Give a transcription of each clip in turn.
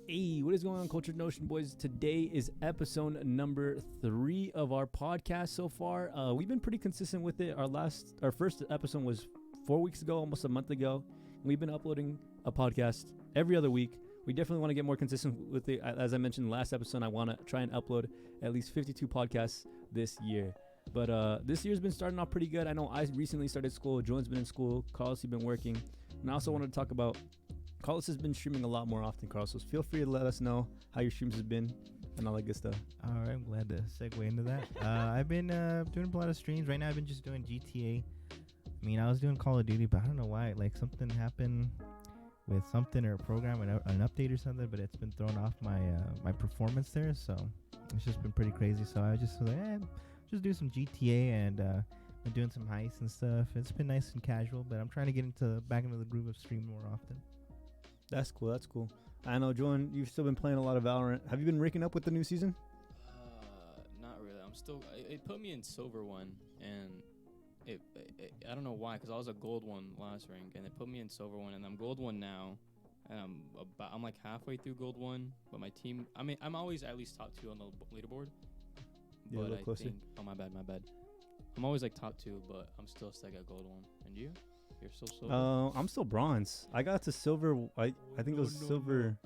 Hey, what is going on, Culture Notion boys? Today is episode number 3 of our podcast so far. We've been pretty consistent with it. Our first episode was 4 weeks ago, almost a month ago. We've been uploading a podcast every other week. We definitely want to get more consistent with it. As I mentioned in the last episode, I want to try and upload at least 52 podcasts this year. But this year's been starting off pretty good. I know I recently started school. Julian's been in school. Carlos has been working. And I also wanted to talk about Carlos has been streaming a lot more often, Carlos. So feel free to let us know how your streams have been and all that good stuff. All right, I'm glad to segue into that. I've been doing a lot of streams. Right now, I've been just doing GTA. I mean, I was doing Call of Duty, but I don't know why. Like, something happened with something or a program, an update or something, but it's been thrown off my performance there. So it's just been pretty crazy. So I just like, just do some GTA and been doing some heists and stuff. It's been nice and casual, but I'm trying to get back into the groove of streaming more often. That's cool. I know, Julian, you've still been playing a lot of Valorant. Have you been raking up with the new season? Not really. I'm still. It put me in silver 1, and it I don't know why, because I was a gold 1 last rank, and it put me in silver 1, and I'm gold 1 now, and I'm like halfway through gold 1, but my team. I mean, I'm always at least top 2 on the leaderboard. Yeah, but a little I closer. think. Oh, my bad. I'm always like top 2, but I'm still stuck at gold 1. And you? You're still silver? I'm still bronze. I got to silver. I think it was silver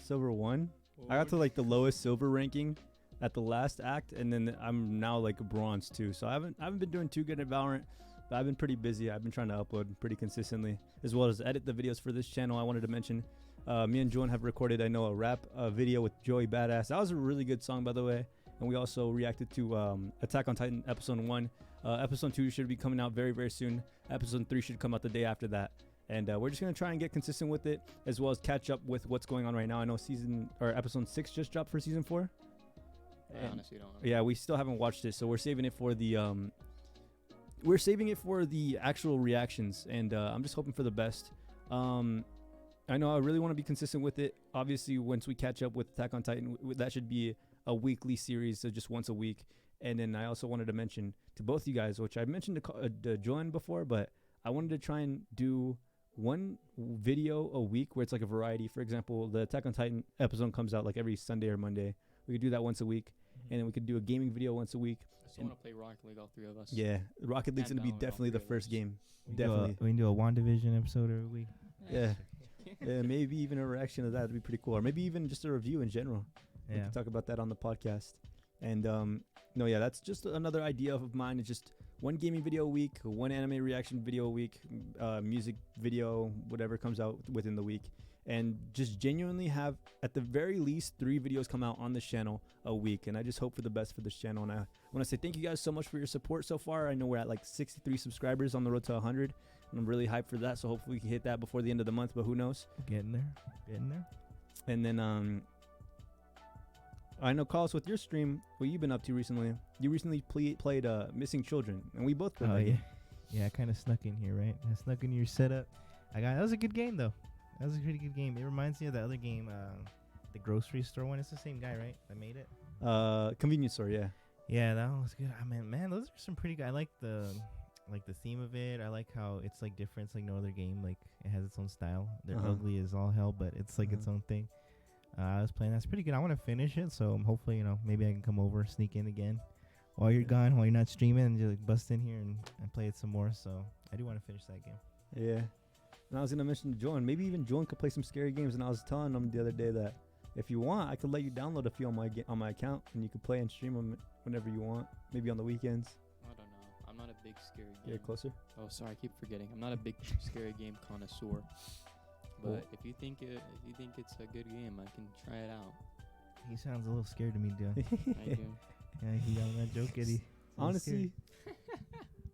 1. I got to like the lowest silver ranking at the last act, and then I'm now like bronze too. So I haven't been doing too good at Valorant, but I've been pretty busy. I've been trying to upload pretty consistently, as well as edit the videos for this channel. I wanted to mention, me and Julian have recorded, I know, a rap video with Joey Badass. That was a really good song, by the way. And we also reacted to Attack on Titan episode 1. Episode 2 should be coming out very, very soon. Episode 3 should come out the day after that. And we're just going to try and get consistent with it, as well as catch up with what's going on right now. I know episode 6 just dropped for season 4. I honestly don't know. Yeah, we still haven't watched it, so we're saving it for the actual reactions, and I'm just hoping for the best. I know I really want to be consistent with it. Obviously, once we catch up with Attack on Titan, that should be a weekly series, so just once a week. And then I also wanted to mention to both you guys, which I mentioned to Julian before, but I wanted to try and do one video a week where it's like a variety. For example, the Attack on Titan episode comes out like every Sunday or Monday. We could do that once a week, and then we could do a gaming video once a week. I still want to play Rocket League, all 3 of us. Yeah, Rocket League's going to be Valorant, definitely the first game. Definitely. We can do a WandaVision episode every week. Yeah. Yeah, maybe even a reaction to that would be pretty cool. Or maybe even just a review in general. We can talk about that on the podcast. And that's just another idea of mine. It's just one gaming video a week, one anime reaction video a week, music video, whatever comes out within the week. And just genuinely have, at the very least, 3 videos come out on this channel a week. And I just hope for the best for this channel. And I want to say thank you guys so much for your support so far. I know we're at like 63 subscribers on the road to 100. And I'm really hyped for that. So hopefully we can hit that before the end of the month, but who knows? Getting there. And then I know, Carlos, with your stream, what you've been up to recently, you recently played Missing Children, and we both played that game. Yeah, I kind of snuck in here, right? I snuck in your setup. That was a good game, though. That was a pretty good game. It reminds me of the other game, the grocery store one. It's the same guy, right, that made it? Convenience store, yeah. Yeah, that one was good. I mean, man, those are some pretty good. I like the theme of it. I like how it's like different. It's like no other game. Like, it has its own style. They're ugly as all hell, but it's like its own thing. I was playing. That's pretty good. I want to finish it, so hopefully, maybe I can come over, sneak in again while you're gone, while you're not streaming, and just like bust in here and play it some more. So I do want to finish that game. Yeah. And I was gonna mention to Julian, maybe even Julian could play some scary games. And I was telling him the other day that if you want, I could let you download a few on my account, and you could play and stream them whenever you want. Maybe on the weekends. I don't know. I'm not a big scary game. Get closer. Oh, sorry, I keep forgetting. I'm not a big scary game connoisseur. But if you think it's a good game, I can try it out. He sounds a little scared to me, dude. I do. Yeah, he got that joke, Eddie. Honestly,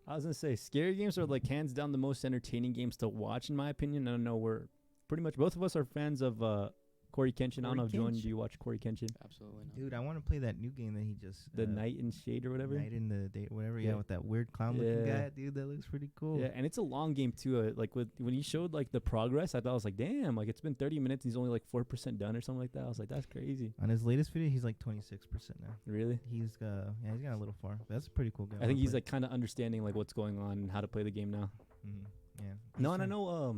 I was gonna say scary games are like hands down the most entertaining games to watch, in my opinion. I don't know, we're pretty much both of us are fans of Corey Kenshin. I don't know if Julian, do you watch Corey Kenshin? Absolutely not. Dude, I want to play that new game that he just... The Night in Shade or whatever? Night in the Day, whatever, yeah, with that weird clown-looking guy. Dude, that looks pretty cool. Yeah, and it's a long game, too. Like, when he showed, like, the progress, I thought, I was like, damn, like, it's been 30 minutes, and he's only, like, 4% done or something like that. I was like, that's crazy. On his latest video, he's, like, 26% now. Really? He's got a little far. That's a pretty cool game. I think he's, like, kind of understanding, like, what's going on and how to play the game now. Mm-hmm. Yeah. No, and I know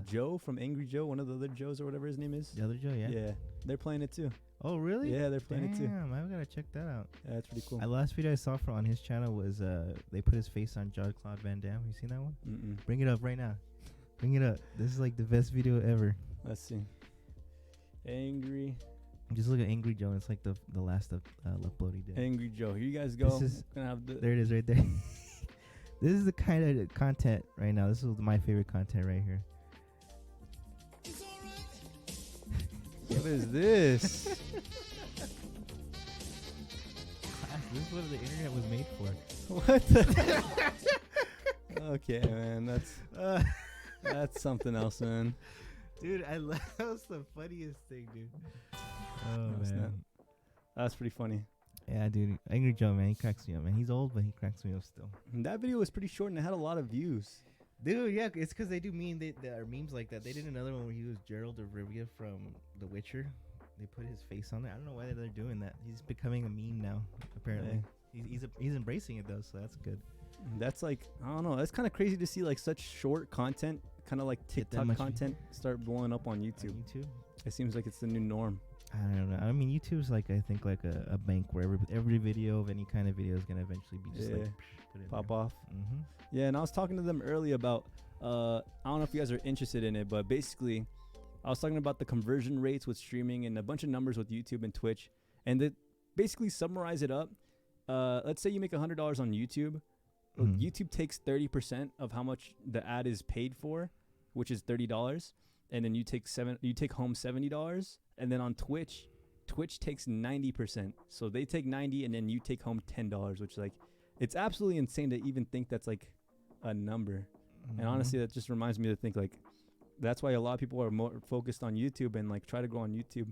Joe from Angry Joe, one of the other Joes or whatever his name is. The other Joe, yeah. Yeah, they're playing it too. Oh, really? Yeah, they're playing it too. Damn, I gotta check that out. Yeah, it's pretty cool. The last video I saw on his channel was they put his face on Jean-Claude Van Damme. You seen that one? Mm-mm. Bring it up right now. Bring it up. This is like the best video ever. Let's see. Angry. Just look at Angry Joe. It's like the last upload he did. Angry Joe. Here you guys go. This is gonna have the there it is right there. This is the kind of content right now. This is my favorite content right here. What is this? This is what the internet was made for. What the? Okay, man. That's something else, man. Dude, that was the funniest thing, dude. Oh, No, it's man. not. That's pretty funny. Yeah, dude. Angry Joe, man. He cracks me up, man. He's old, but he cracks me up still. And that video was pretty short and it had a lot of views. Dude, yeah, it's because they do memes like that. They did another one where he was Geralt of Rivia from The Witcher. They put his face on there. I don't know why they're doing that. He's becoming a meme now, apparently. He's embracing it, though, so that's good. That's like, I don't know. That's kind of crazy to see like such short content, kind of like Get that TikTok much content, start blowing up on YouTube. On YouTube? It seems like it's the new norm. I don't know. I mean, YouTube's like, I think, like a bank where every video of any kind of video is going to eventually be just like, put it Pop there. off. Mm-hmm. Yeah, and I was talking to them earlier about, I don't know if you guys are interested in it, but basically, I was talking about the conversion rates with streaming and a bunch of numbers with YouTube and Twitch. And to basically summarize it up, let's say you make $100 on YouTube. Mhm. YouTube takes 30% of how much the ad is paid for, which is $30. And then you take home $70. And then on Twitch takes 90%. So they take 90 and then you take home $10, which is like, it's absolutely insane to even think that's like a number. And honestly, that just reminds me to think like, that's why a lot of people are more focused on YouTube and like try to go on YouTube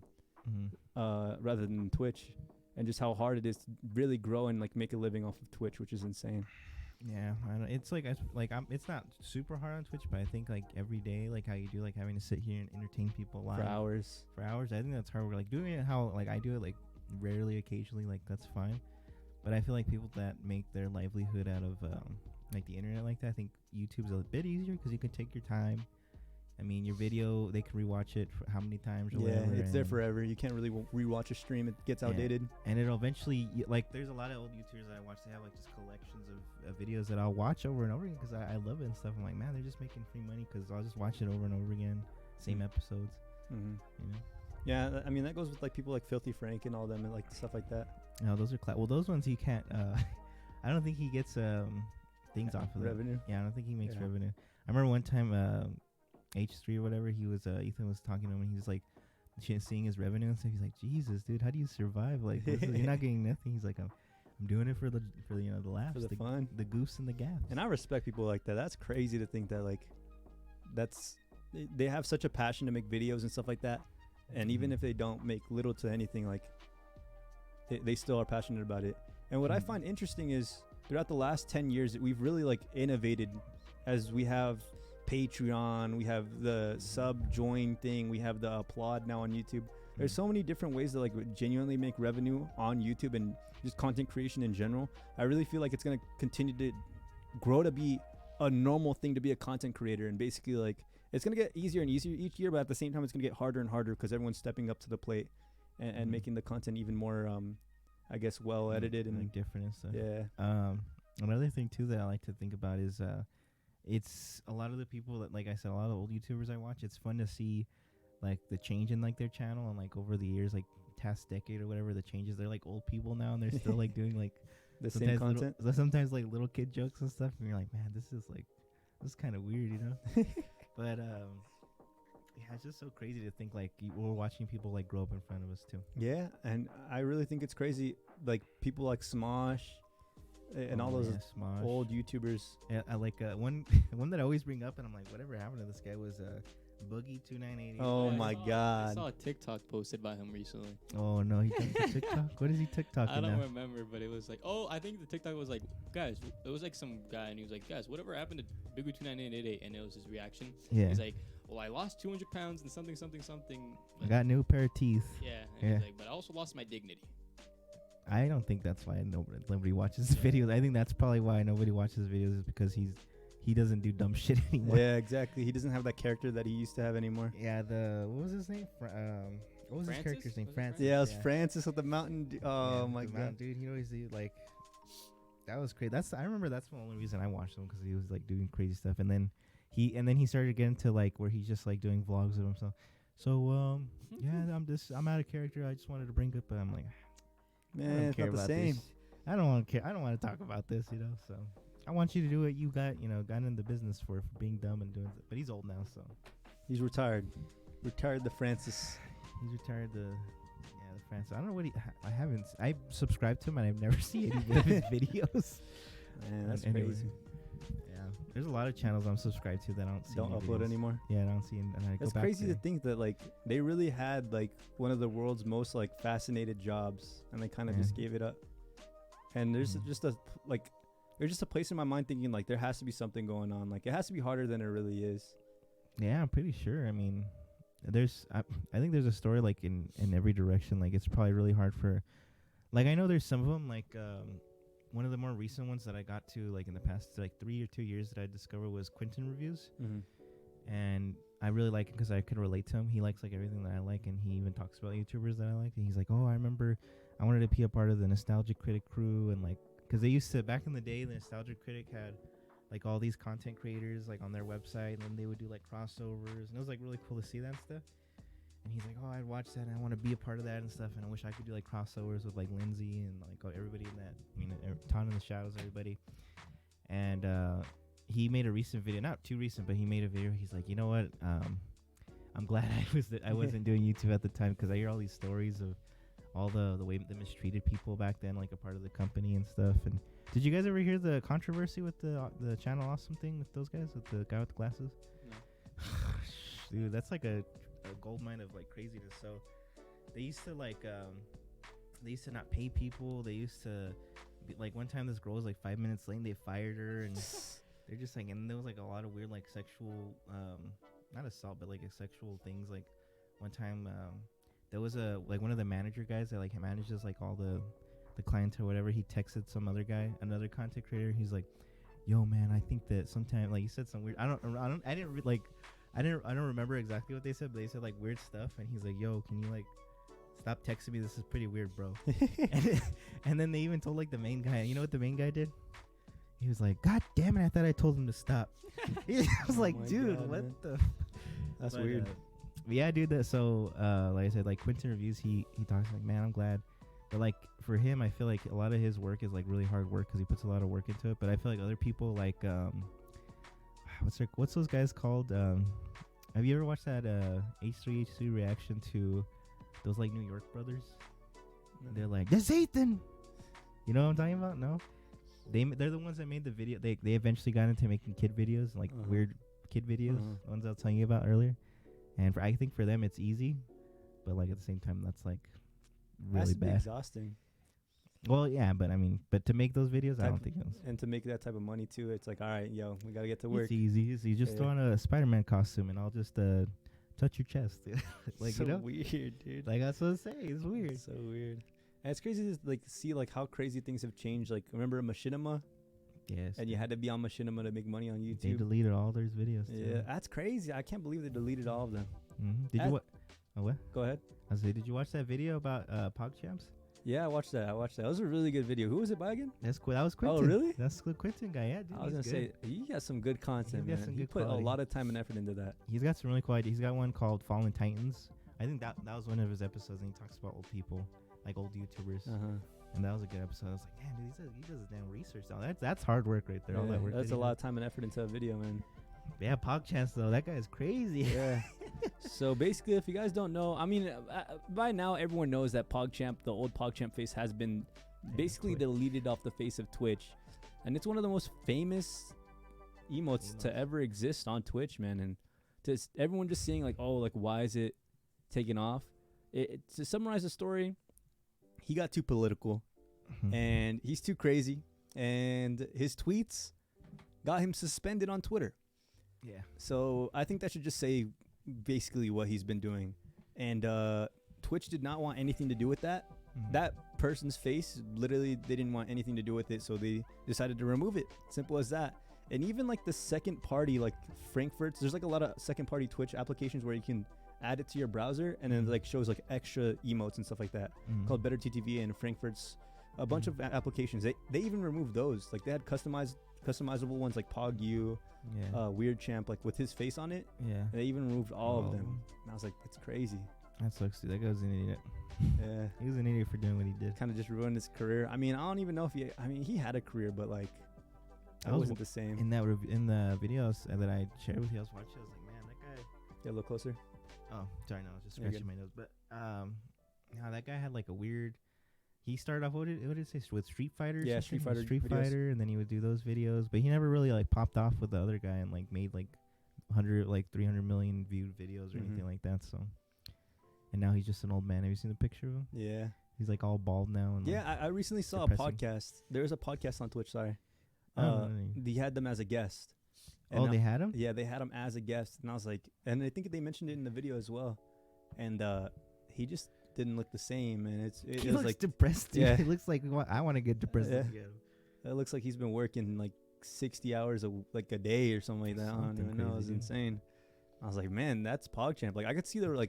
rather than Twitch, and just how hard it is to really grow and like make a living off of Twitch, which is insane. Yeah, I don't, it's like it's not super hard on Twitch, but I think like every day, like how you do, like having to sit here and entertain people live For hours. I think that's hard. We're like doing it how like I do it, like rarely, occasionally, like that's fine. But I feel like people that make their livelihood out of like the internet like that, I think YouTube's a bit easier because you can take your time. I mean, your video, they can rewatch it for how many times or whatever. It's there forever. You can't really rewatch a stream. It gets outdated. And it'll eventually, like, there's a lot of old YouTubers that I watch. They have, like, just collections of videos that I'll watch over and over again because I love it and stuff. I'm like, man, they're just making free money because I'll just watch it over and over again. Same episodes, Mm-hmm. you know? Yeah, I mean, that goes with, like, people like Filthy Frank and all them and, like, stuff like that. No, those are well, those ones you can't, I don't think he gets things off of them. Revenue. Yeah, I don't think he makes Yeah. revenue. I remember one time, H3 or whatever, he was Ethan was talking to him and he was like seeing his revenue and stuff. He's like, Jesus, dude, how do you survive? Like, you're not getting nothing. He's like, I'm doing it for the the laughs, For the fun. the goofs and the gaffs. And I respect people like that. That's crazy to think that, like, they have such a passion to make videos and stuff like that. And even if they don't make little to anything, like, they still are passionate about it. And what I find interesting is throughout the last 10 years, we've really, like, innovated as we have Patreon, we have the sub join thing, we have the applaud now on YouTube. There's so many different ways to like genuinely make revenue on YouTube and just content creation in general. I really feel like it's going to continue to grow to be a normal thing to be a content creator, and basically like it's going to get easier and easier each year, but at the same time it's going to get harder and harder because everyone's stepping up to the plate and making the content even more I guess well edited and like different and stuff. Yeah. Another thing too that I like to think about is it's a lot of the people that, like I said, a lot of old YouTubers I watch. It's fun to see like the change in like their channel and like over the years, like past decade or whatever, the changes. They're like old people now and they're still like doing like the same content. Sometimes like little kid jokes and stuff, and you're like, man, this is kind of weird, you know. But yeah, it's just so crazy to think like we're watching people like grow up in front of us too. Yeah, and I really think it's crazy, like people like Smosh and all those Smosh. old YouTubers. Yeah, I like one that I always bring up, and I'm like, whatever happened to this guy was Boogie2988. Oh Yeah, my I God. saw a TikTok posted by him recently. Oh no, he jumped to TikTok. What is he TikToking I don't now? remember, but it was like, I think the TikTok was like, guys, it was like some guy, and he was like, guys, whatever happened to Biggie2988? And it was his reaction. Yeah, He's like, well, I lost 200 pounds and something. I got a new pair of teeth. Yeah. And Yeah. he's like, but I also lost my dignity. I don't think that's why nobody watches his videos. I think that's probably why nobody watches his videos is because he's he doesn't do dumb shit anymore. Yeah, exactly. He doesn't have that character that he used to have anymore. Yeah, what was his name? What was his character's name? Was it Francis. Yeah, it was Francis with the mountain. Oh my god, dude, he always do like. That was crazy. I remember that's the only reason I watched him, because he was like doing crazy stuff, and then he started getting to like where he's just like doing vlogs of himself. So yeah, I'm out of character. I just wanted to bring up, but I'm like, man, it's not the same. I don't want to care. I don't want to talk about this, you know. So I want you to do what you got in the business for being dumb and doing it. But he's old now, so He's retired. Retired the Francis. he's retired. The Francis. I don't know what I subscribed to him and I've never seen any of his videos. Man, that's Anyway. crazy. Yeah, there's a lot of channels I'm subscribed to that I don't see. Don't any upload videos. anymore. Yeah, I don't see. And I It's go back crazy to think that like they really had like one of the world's most like fascinated jobs, and they kind of Yeah. just gave it up. And there's Mhm. just there's just a place in my mind thinking like there has to be something going on. Like it has to be harder than it really is. Yeah, I'm pretty sure. I mean, I think there's a story like in every direction. Like it's probably really hard for, like I know there's some of them like one of the more recent ones that I got to like in the past like 3 or 2 years that I discovered was Quentin Reviews, and I really like it because I could relate to him. He likes like everything that I like, and he even talks about YouTubers that I like. And he's like, oh, I remember I wanted to be a part of the Nostalgic Critic crew, and like because they used to back in the day, the Nostalgic Critic had like all these content creators like on their website, and then they would do like crossovers, and it was like really cool to see that and stuff. And he's like, oh, I'd watch that and I want to be a part of that and stuff, and I wish I could do like crossovers with like Lindsay and like everybody in that, Ton in the Shadows, everybody. And he made a recent video, not too recent, but he made a video. He's like, you know what, I'm glad I wasn't doing YouTube at the time, because I hear all these stories of all the way they mistreated people back then, like a part of the company and stuff. And did you guys ever hear the controversy with the Channel Awesome thing with those guys, with the guy with the glasses? No. Dude, that's like a gold mine of like craziness. So they used to like they used to not pay people. They used to be, like one time this girl was like 5 minutes late, and they fired her, and they're just like, and there was like a lot of weird like sexual not assault, but like sexual things. Like one time there was one of the manager guys that like manages like all the clients or whatever. He texted some other guy, another content creator. He's like, yo man, I think that sometime, like, he said some weird, I don't remember exactly what they said, but they said like weird stuff. And he's like, yo, can you like stop texting me? This is pretty weird, bro. and then they even told like the main guy. You know what the main guy did? He was like, God damn it, I thought I told him to stop. I was like, dude, God, what man. The that's weird. Yeah, dude. So like I said, like Quentin Reviews, he talks like, man, I'm glad. But like for him, I feel like a lot of his work is like really hard work because he puts a lot of work into it. But I feel like other people like what's those guys called? Have you ever watched that H3H3 reaction to those like New York brothers? Mm-hmm. They're like, this Ethan. You know what I'm talking about? No. They're the ones that made the video. They eventually got into making kid videos, like weird kid videos, the ones I was telling you about earlier. And I think for them it's easy, but like at the same time that's like really bad. Exhausting. Well, yeah, but I mean, to make those videos, I don't think it was. And to make that type of money too, it's like, all right, yo, we gotta get to work. It's easy. You just throw on a Spider-Man costume, and I'll just touch your chest. Like, so weird, dude. Like that's what I'm saying. It's weird. So weird. And it's crazy to like see like how crazy things have changed. Like remember Machinima? Yes. And you had to be on Machinima to make money on YouTube. They deleted all their videos. Yeah, that's crazy. I can't believe they deleted all of them. Mm-hmm. Did you what? Oh, what? Go ahead. I was like, did you watch that video about PogChamps? Yeah, I watched that. That was a really good video. Who was it by again? That's cool. That was Quentin. Oh, really? That's the Quentin guy. Yeah, dude. I was gonna say he got some good content, man. He put a lot of time and effort into that. He's got some really cool ideas. He's got one called Fallen Titans. I think that was one of his episodes, and he talks about old people, like old YouTubers. And that was a good episode. I was like, damn, dude, he does his damn research. That's hard work right there. Yeah, all that work. That's a lot of time and effort into a video, man. Yeah, PogChamps though, that guy's crazy. Yeah. So basically, if you guys don't know, I mean, by now everyone knows that PogChamp, the old PogChamp face, has been basically deleted off the face of Twitch, and it's one of the most famous emotes to ever exist on Twitch, man. And to everyone just seeing like, oh, like why is it taken off? To summarize the story, he got too political, and he's too crazy, and his tweets got him suspended on Twitter. Yeah. So I think that should just say basically what he's been doing. And Twitch did not want anything to do with that. That person's face, literally, they didn't want anything to do with it, so they decided to remove it. Simple as that. And even like the second party, like Frankfurt's, there's like a lot of second party Twitch applications where you can add it to your browser and then it like shows like extra emotes and stuff like that called Better TTV and Frankfurt's, a bunch of applications. They even removed those. Like they had customizable ones like PogU, Weird Champ, like with his face on it. Yeah. And they even removed all of them. And I was like, that's crazy. That sucks, dude. That guy's an idiot. Yeah. He was an idiot for doing what he did. Kind of just ruined his career. I mean, I don't even know if he had a career, but like, it wasn't the same. In that in the videos that I shared with you, I was watching. I was like, man, that guy. Yeah, a little closer. Oh, sorry, no, I was just scratching my nose. But that guy had like a weird. He started off what did it say with Street Fighter? Yeah, Street Fighter, and then he would do those videos. But he never really like popped off with the other guy and like made like 300 million viewed videos or anything like that. So, and now he's just an old man. Have you seen the picture of him? Yeah, he's like all bald now. And yeah, I recently saw a podcast. There was a podcast on Twitch. Sorry, they had them as a guest. Oh, they had him? Yeah, they had him as a guest, and I was like, and I think they mentioned it in the video as well. And he just didn't look the same, and he was looks like depressed. Dude. Yeah, he looks like I want to get depressed. Yeah. It looks like he's been working like 60 hours a day or something like that. I don't even know. It was insane. I was like, man, that's PogChamp. Like I could see the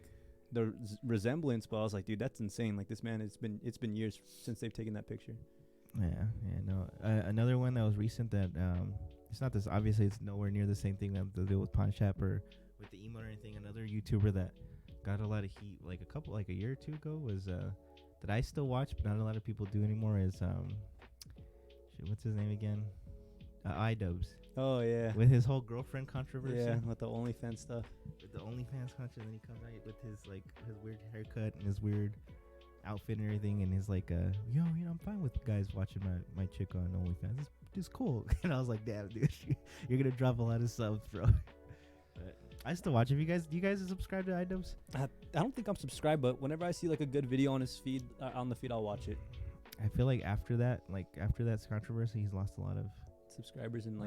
resemblance, but I was like, dude, that's insane. Like this man, it's been years since they've taken that picture. No. Another one that was recent that it's not this. Obviously, it's nowhere near the same thing that to do with PogChamp or with the emote or anything. Another YouTuber that got a lot of heat like a year or two ago was that I still watch, but not a lot of people do anymore. Is what's his name again? iDubbbz. Oh yeah. With his whole girlfriend controversy. Yeah, with the OnlyFans stuff. With the OnlyFans controversy, and then he comes out with his weird haircut and his weird outfit and everything, and he's like, I'm fine with guys watching my chick on OnlyFans. It's just cool. And I was like, damn, dude, you're gonna drop a lot of subs, bro. But I still watch. Do you guys subscribe to iDubbbz? I don't think I'm subscribed, but whenever I see like a good video on his feed, on the feed, I'll watch it. I feel like after that controversy, he's lost a lot of subscribers and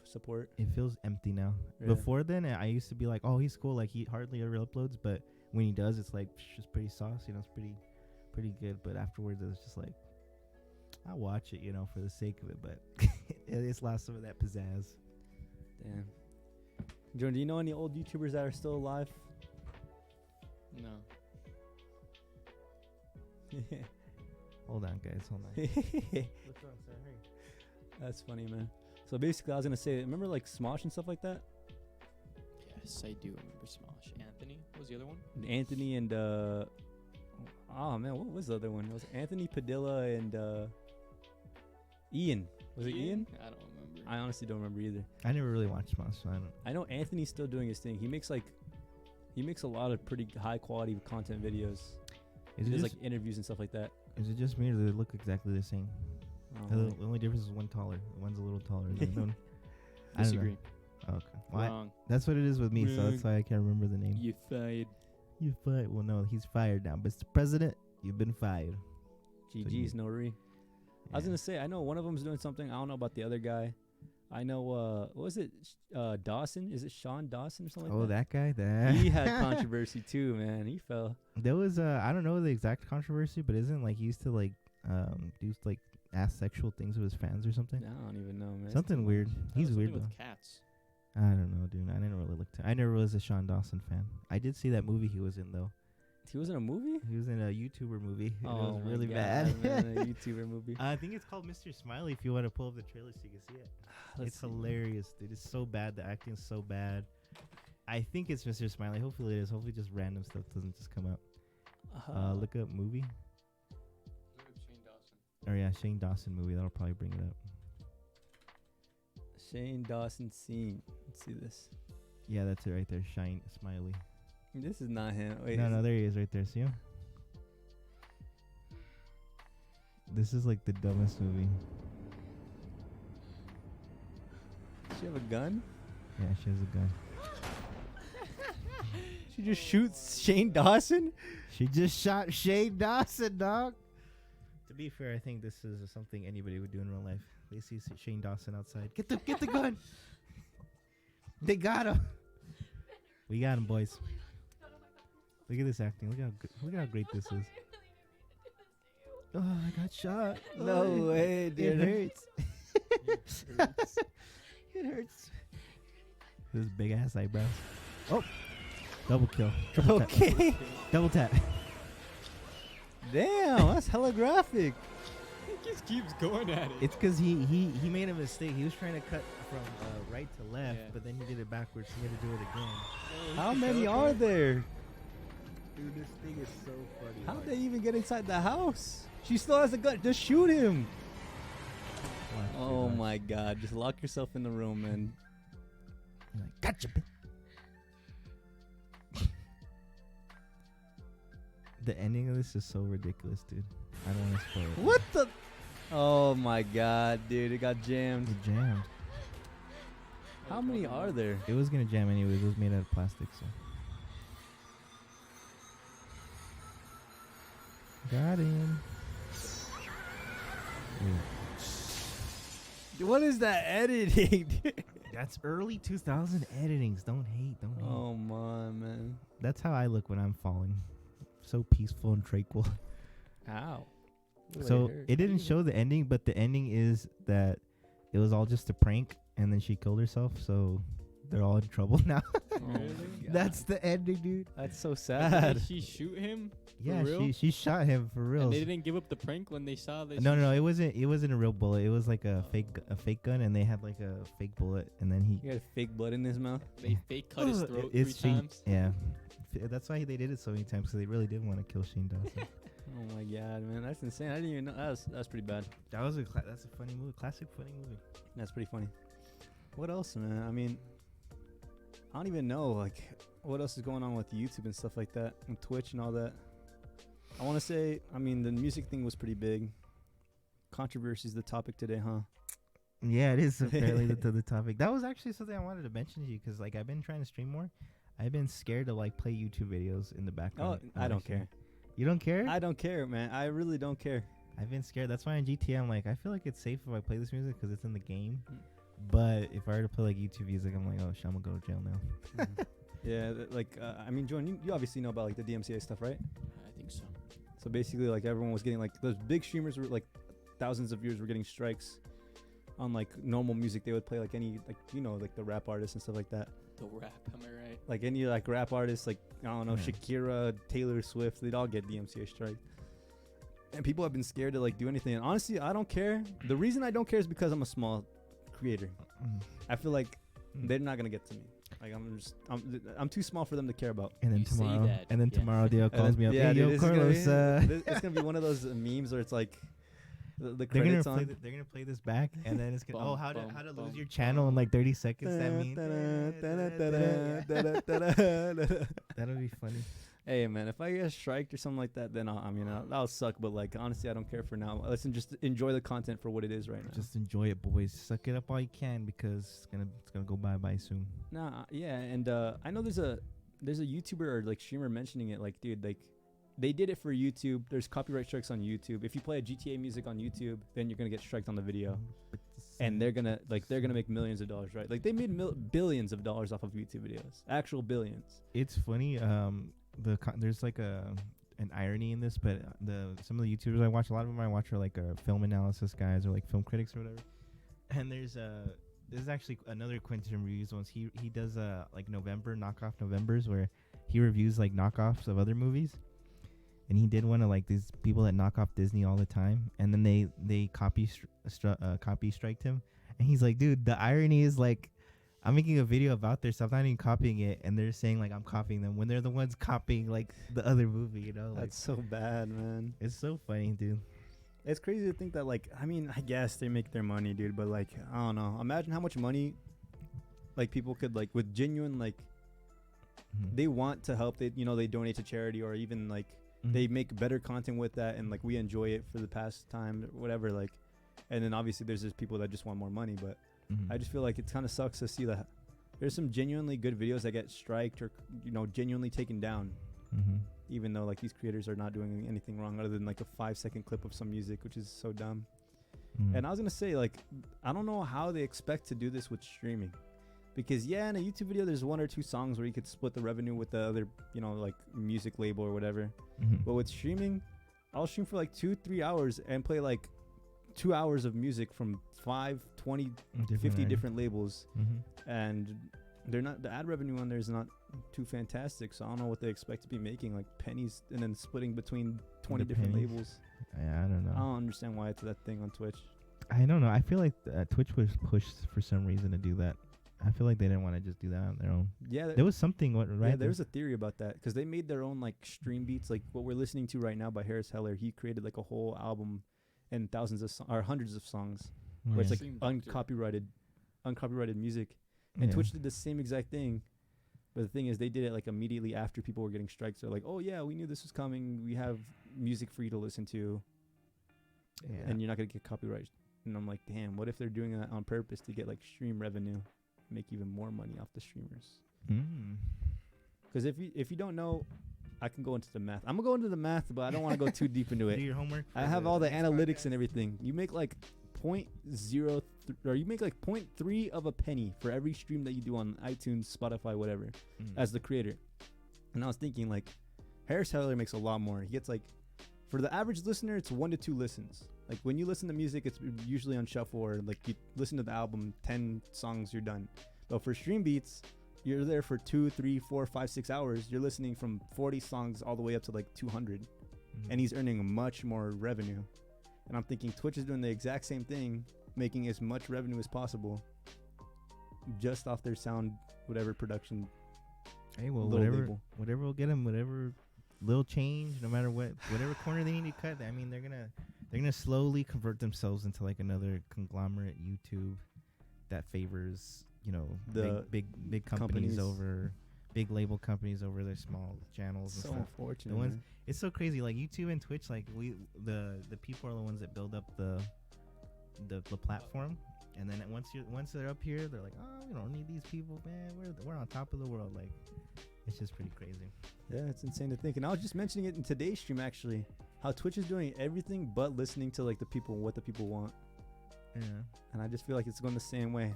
support. It feels empty now. Yeah. Before then, I used to be like, oh, he's cool. Like he hardly ever uploads, but when he does, it's like just pretty sauce. It's pretty good. But afterwards, it's just like I watch it, for the sake of it. But it's lost some of that pizzazz. Damn. Jordan, do you know any old YouTubers that are still alive? No. Hold on, guys. Hold on. What's wrong, sir? Hey. That's funny, man. So basically, I was gonna say, remember like Smosh and stuff like that? Yes, I do remember Smosh. Anthony, what was the other one? Anthony and oh man, what was the other one? It was Anthony Padilla and Ian. Was it Ian? I don't remember. I honestly don't remember either. I never really watched Smosh, so I don't. I know Anthony's still doing his thing. He makes a lot of pretty high quality content videos. He does like interviews and stuff like that. Is it just me, or do they look exactly the same? The only difference is one's taller. One's a little taller. I disagree. Okay. Wrong. That's what it is with me, Wrong. so that's why I can't remember the name. You fired. You fired. Well, no, he's fired now. Mr. President, you've been fired. GG's, no re. Yeah. I was going to say, I know one of them's doing something. I don't know about the other guy. I know, what was it? Dawson? Is it Sean Dawson or something like that? Oh, that guy? He had controversy too, man. He fell. There was, I don't know the exact controversy, but isn't like he used to like, do like ask sexual things of his fans or something? I don't even know, man. Something weird. He's weird though. With cats. I don't know, dude. I didn't really I never was a Sean Dawson fan. I did see that movie he was in though. He was in a movie? He was in a YouTuber movie. Oh, it was really bad. Man, a YouTuber movie. I think it's called Mr. Smiley if you want to pull up the trailer so you can see it. It's hilarious, dude. It's so bad. The acting is so bad. I think it's Mr. Smiley. Hopefully it is. Hopefully just random stuff doesn't just come up. Look up movie. Shane Dawson. Oh yeah, Shane Dawson movie. That'll probably bring it up. Shane Dawson scene. Let's see this. Yeah, that's it right there. Shine Smiley. This is not him. Wait, no, there he is right there. See him? This is like the dumbest movie. Does she have a gun? Yeah, she has a gun. She just shoots Shane Dawson? She just shot Shane Dawson, dog. To be fair, I think this is something anybody would do in real life. They see Shane Dawson outside. Get the gun. They got him. We got him, boys. Look at this acting. Look how great this is. Oh, I got shot. No way, dude. It hurts. It hurts. This big ass eyebrows. Oh, double kill. Triple tap. Okay. Double tap. Damn, that's hella graphic. He just keeps going at it. It's because he made a mistake. He was trying to cut from right to left, Yeah. but then he did it backwards. He had to do it again. How many are there? Dude, this thing is so funny. How'd they even get inside the house? She still has a gun. Just shoot him. Oh my god. Just lock yourself in the room, man. You're like, gotcha, bitch. The ending of this is so ridiculous, dude. I don't want to spoil it. What the? Oh my god, dude. It got jammed. It jammed. How many are there? It was gonna jam anyways. It was made out of plastic, so. Got him. What is that editing? dude? That's early 2000 editings. Don't hate. Don't hate. Oh my man. That's how I look when I'm falling. So peaceful and tranquil. How? So it didn't show the ending, but the ending is that it was all just a prank, and then she killed herself. So they're all in trouble now. Oh my God. That's the ending, dude. That's so Did sad. she shoot him? Yeah, real? she shot him for real. And they didn't give up the prank when they saw this. No, it wasn't a real bullet. It was like a fake gun, and they had like a fake bullet, and then he. You got fake blood in his mouth. They fake cut his throat 3 times. Yeah, that's why they did it so many times, because they really did want to kill Shane Dawson. Oh my god, man, that's insane. I didn't even know. That's pretty bad. That's a funny movie, classic funny movie. That's pretty funny. What else, man? I mean, I don't even know. Like, what else is going on with YouTube and stuff like that, and Twitch and all that. I want to say, I mean, the music thing was pretty big. Controversies, the topic today, huh? Yeah, it is apparently the topic. That was actually something I wanted to mention to you, because like I've been trying to stream more. I've been scared to like play YouTube videos in the background. Oh, I don't care. You don't care? I don't care, man. I really don't care. I've been scared. That's why in GTA I'm like, I feel like it's safe if I play this music because it's in the game. But if I were to play like YouTube music, I'm like, oh shit, I'm gonna go to jail now. Yeah, I mean, Julian, you obviously know about like the DMCA stuff, right? I think so. So basically, like everyone was getting like those big streamers were like thousands of viewers were getting strikes on like normal music. They would play like any like like the rap artists and stuff like that. The rap, am I right? Like any like rap artists, like I don't know, Yeah. Shakira, Taylor Swift, they'd all get DMCA strike. And people have been scared to like do anything. And honestly, I don't care. The reason I don't care is because I'm a small creator. I feel like they're not gonna get to me. Like I'm too small for them to care about. And then You say tomorrow, that, and then yeah. tomorrow, Dale calls me up. Yeah, Hey, dude, yo, this is gonna Carlos. be, it's gonna be one of those memes where it's like the They're gonna credits on. they're gonna play this back, and then it's gonna. Bum, how to bum, lose bum, your channel in like 30 seconds? That mean. That'll be funny. Hey man, if I get striked or something like that, then that'll suck. But like honestly, I don't care for now. Listen, just enjoy the content for what it is right now. Just enjoy it, boys. Suck it up all you can, because it's gonna go bye soon. Nah, yeah, and I know there's a YouTuber or like streamer mentioning it. Like, dude, like they did it for YouTube. There's copyright strikes on YouTube. If you play a GTA music on YouTube, then you're gonna get striked on the video, and they're gonna make millions of dollars, right? Like they made billions of dollars off of YouTube videos, actual billions. It's funny. There's like an irony in this, but some of the YouTubers I watch, a lot of them I watch are like film analysis guys or like film critics or whatever. And this is actually another Quentin reviews ones. He does like knockoff Novembers, where he reviews like knockoffs of other movies. And he did one of like these people that knock off Disney all the time, and then they copy striked him. And he's like, dude, the irony is like, I'm making a video about their stuff, not even copying it, and they're saying like I'm copying them when they're the ones copying like the other movie, you know? Like, That's so bad, man. it's so funny, dude. It's crazy to think that, like, I mean, I guess they make their money, dude, but like, I don't know. Imagine how much money, like, people could like with genuine like, they want to help. They donate to charity, or even like they make better content with that, and like we enjoy it for the pastime or whatever. Like, and then obviously there's just people that just want more money, but. I just feel like it kind of sucks to see that there's some genuinely good videos that get striked or genuinely taken down, even though like these creators are not doing anything wrong other than like a 5-second clip of some music, which is so dumb. And I was gonna say, like, I don't know how they expect to do this with streaming, because in a YouTube video there's 1 or 2 songs where you could split the revenue with the other like music label or whatever. But with streaming, I'll stream for like 2-3 hours and play like 2 hours of music from 5, 20, 50 different labels, and they're not, the ad revenue on there is not too fantastic. So I don't know what they expect to be making, like pennies, and then splitting between 20 different labels. Yeah, I don't know. I don't understand why it's that thing on Twitch. I don't know. I feel like Twitch was pushed for some reason to do that. I feel like they didn't want to just do that on their own. Yeah, there was something, right? Yeah, there was a theory about that because they made their own like stream beats, like what we're listening to right now by Harris Heller. He created like a whole album and thousands of or hundreds of songs where it's like uncopyrighted music. And Twitch did the same exact thing. But the thing is, they did it like immediately after people were getting strikes. They're like, "Oh yeah, we knew this was coming. We have music for you to listen to, and you're not gonna get copyright." And I'm like, "Damn, what if they're doing that on purpose to get like stream revenue, make even more money off the streamers?" Because if you don't know, I can go into the math. I'm gonna go into the math, but I don't want to go too deep into it. Do your homework. I have all the analytics and everything. You make like 0.03 or you make like 0.3 of a penny for every stream that you do on iTunes, Spotify, whatever, as the creator. And I was thinking like Harris Heller makes a lot more. He gets like, for the average listener, it's 1 to 2 listens. Like when you listen to music, it's usually on shuffle, or like you listen to the album, 10 songs, you're done. But for stream beats, you're there for 2, 3, 4, 5, 6 hours. You're listening from 40 songs all the way up to like 200. And he's earning much more revenue. And I'm thinking Twitch is doing the exact same thing, making as much revenue as possible just off their sound, whatever production. Hey, well, whatever will get them, whatever little change, no matter whatever corner they need to cut. I mean, they're gonna slowly convert themselves into like another conglomerate YouTube that favors, the big companies over big label companies over their small channels and so stuff. Unfortunate. It's so crazy. Like YouTube and Twitch, like the people are the ones that build up the platform, and then once they're up here, they're like, oh, we don't need these people, man. We're on top of the world. Like, it's just pretty crazy. Yeah, it's insane to think. And I was just mentioning it in today's stream actually, how Twitch is doing everything but listening to like the people, what the people want. Yeah. And I just feel like it's going the same way.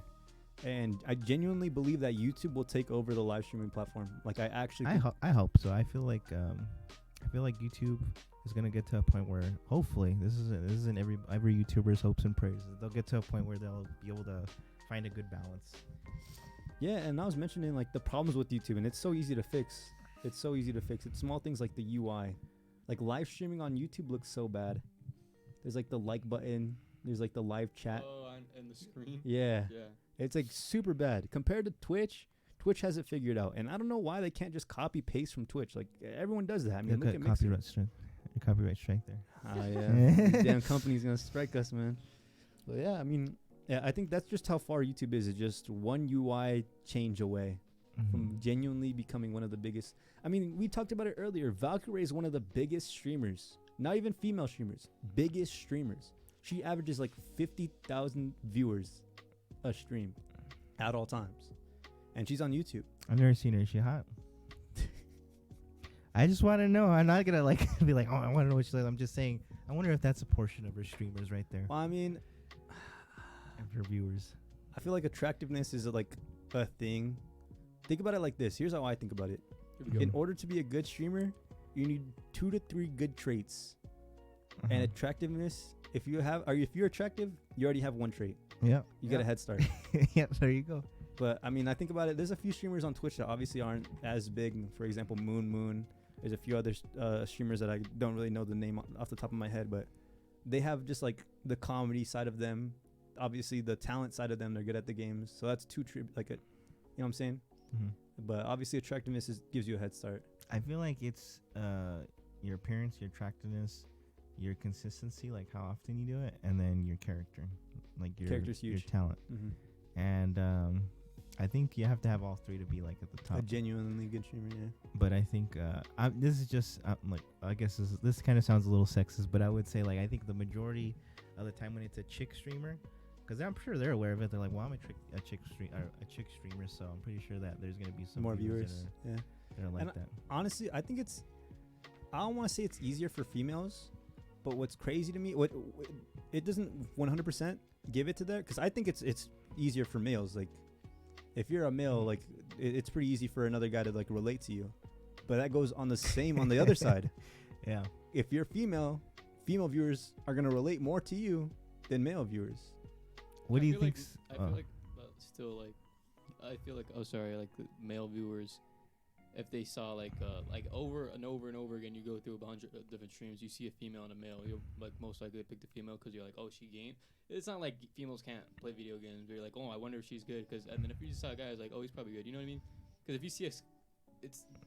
And I genuinely believe that YouTube will take over the live streaming platform. Like I hope so. I feel like YouTube is gonna get to a point where hopefully this isn't every YouTuber's hopes and prayers. They'll get to a point where they'll be able to find a good balance. Yeah, and I was mentioning like the problems with YouTube, and it's so easy to fix. It's small things like the UI. Like live streaming on YouTube looks so bad. There's like the like button. There's like the live chat. Oh, and the screen. Yeah. It's like super bad compared to Twitch. Twitch has it figured out, and I don't know why they can't just copy paste from Twitch. Like everyone does that. I mean, look at copyright strike there. Yeah, these damn company's gonna strike us, man. But yeah, I mean, I think that's just how far YouTube is. It's just one UI change away from genuinely becoming one of the biggest. I mean, we talked about it earlier. Valkyrie is one of the biggest streamers, not even female streamers, biggest streamers. She averages like 50,000 viewers a stream at all times, and she's on YouTube. I've never seen her. Is she hot? I just want to know. I'm not gonna like be like, oh, I want to know what she's like. I'm just saying, I wonder if that's a portion of her streamers right there. Well, I mean, of her viewers. I feel like attractiveness is like a thing. Think about it like this. Here's how I think about it. In order to be a good streamer, you need 2 to 3 good traits. And attractiveness, if you're attractive, you already have 1 trait. Yeah. You get a head start. Yeah, there you go. But I mean, I think about it. There's a few streamers on Twitch that obviously aren't as big. For example, Moon. There's a few other streamers that I don't really know the name off the top of my head, but they have just like the comedy side of them. Obviously, the talent side of them, they're good at the games. So that's 2 you know what I'm saying? But obviously, attractiveness gives you a head start. I feel like it's your appearance, your attractiveness, your consistency, like how often you do it, and then your character, like your talent. And I think you have to have all 3 to be like at the top. A genuinely good streamer, yeah. But I think this is just like, I guess this kind of sounds a little sexist, but I would say like I think the majority of the time when it's a chick streamer, because I'm sure they're aware of it. They're like, well, I'm a chick streamer, so I'm pretty sure that there's gonna be some more viewers. That are like that. Honestly, I think I don't want to say it's easier for females, but what's crazy to me, what it doesn't 100% give it to that, because I think it's easier for males. Like, if you're a male, like it's pretty easy for another guy to like relate to you, but that goes on the same on the other side. Yeah. If you're female viewers are gonna relate more to you than male viewers. What do you feel think? I feel like, but still, like, I feel like, like the male viewers, if they saw like over and over and over again, you go through a bunch of different streams, you see a female and a male, you'll like most likely pick the female because you're like, oh, she gained. It's not like females can't play video games. But you're like, oh, I wonder if she's good. And then if you just saw a guy, it's like, oh, he's probably good. You know what I mean? Because if you see it's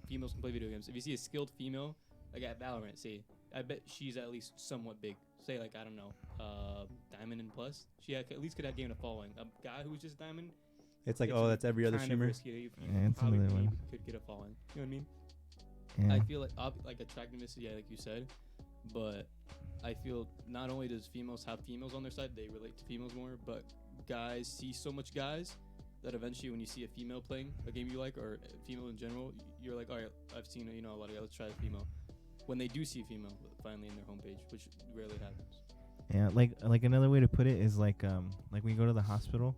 females can play video games. If you see a skilled female, like at Valorant, say, I bet she's at least somewhat big. Say like, I don't know, Diamond and plus. She at least could have gained a following. A guy who's just Diamond. It's like, oh, that's every other streamer. Risky. Yeah, it's Probably another one. could get a following. You know what I mean? Yeah. I feel like attractiveness, yeah, like you said, but I feel not only does females have females on their side, they relate to females more, but guys see so much guys that eventually when you see a female playing a game you like, or a female in general, you're like, all right, I've seen a lot of guys, let's try a female. When they do see a female finally in their homepage, which rarely happens. Yeah, like another way to put it is like when you go to the hospital,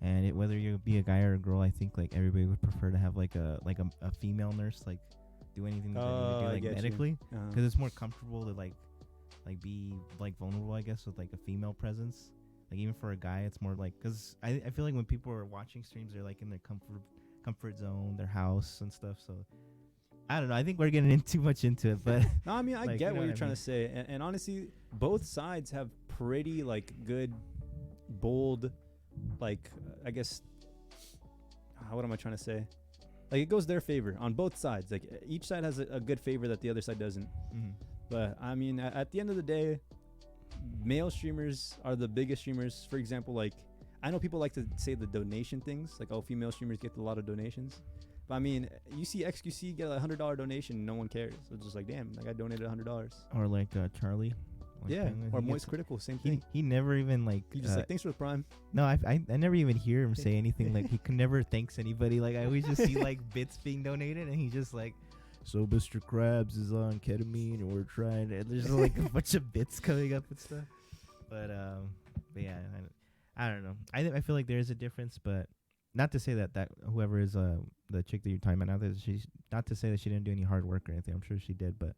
and whether you be a guy or a girl, I think like everybody would prefer to have like a female nurse like do anything that they need to do like medically, because it's more comfortable to like be like vulnerable, I guess, with like a female presence. Like even for a guy, it's more like, because I feel like when people are watching streams, they're like in their comfort zone, their house and stuff. So I don't know. I think we're getting too much into it, but no, I mean I like, get you know what you're trying mean? to say, and honestly, both sides have pretty like good, bold, like I guess. What am I trying to say? Like it goes their favor on both sides. Like each side has a good favor that the other side doesn't. Mm-hmm. But I mean, at the end of the day, male streamers are the biggest streamers. For example, like I know people like to say the donation things, like oh, female streamers get a lot of donations. But I mean, you see XQC get a $100 donation, no one cares. So it's just like, damn, like I donated $100. Or like Charlie. Like Yeah, Penguin, or he Moist gets- Critical, same thing. He never even like He just like, thanks for the prime. no, I never even hear him say anything. Like he can never thanks anybody. Like I always just see like bits being donated, and he just like, so Mr. Krabs is on ketamine, and we're trying. And there's like a bunch of bits coming up and stuff. But yeah, I don't know. I feel like there is a difference, but not to say that whoever is the chick that you're talking about now, that she's not to say that she didn't do any hard work or anything. I'm sure she did, but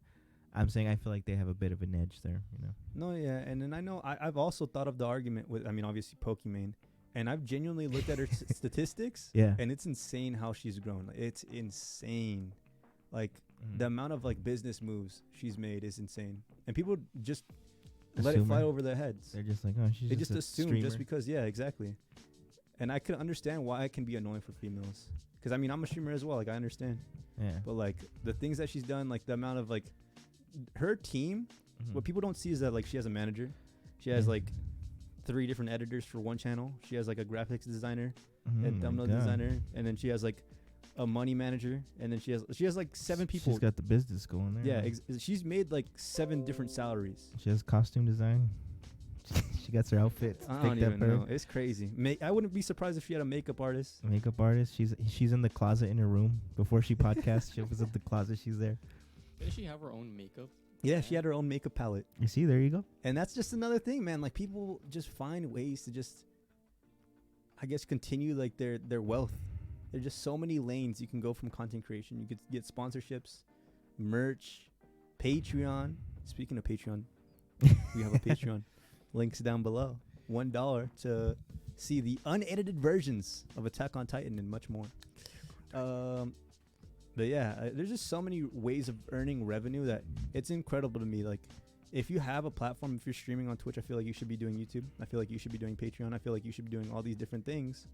I'm saying I feel like they have a bit of an edge there, you know. No, yeah, and then I know I've also thought of the argument with, I mean, obviously Pokimane, and I've genuinely looked at her statistics, Yeah. and it's insane how she's grown. Like, it's insane. Like the amount of like business moves she's made is insane, and people just let it Assume fly her. over their heads. They're just like, oh, she's They just just a assume streamer. just because, yeah, exactly. And I could understand why it can be annoying for females, because I mean I'm a streamer as well. Like I understand, Yeah. but like the things that she's done, like the amount of like her team. Mhm. What people don't see is that like she has a manager, she has Yeah. like 3 different editors for one channel. She has like a graphics designer, Mhm, a my thumbnail God. designer, and then she has like a money manager, and then she has like 7 people. She's got the business going there. Yeah, man. she's made like 7 different salaries. She has costume design. She gets her outfits I don't picked up even her. know. It's crazy. I wouldn't be surprised if she had a makeup artist. Makeup artist. She's in the closet in her room before she podcasts. She opens up the closet. She's there. Did she have her own makeup? Yeah, she had her own makeup palette. You see, there you go. And that's just another thing, man. Like people just find ways to just, I guess, continue like their wealth. There's just so many lanes you can go from content creation. You could get sponsorships, merch, Patreon. Speaking of Patreon, we have a Patreon. Links down below. $1 to see the unedited versions of Attack on Titan and much more. But yeah, there's just so many ways of earning revenue that it's incredible to me. Like, if you have a platform, if you're streaming on Twitch, I feel like you should be doing YouTube. I feel like you should be doing Patreon. I feel like you should be doing all these different things.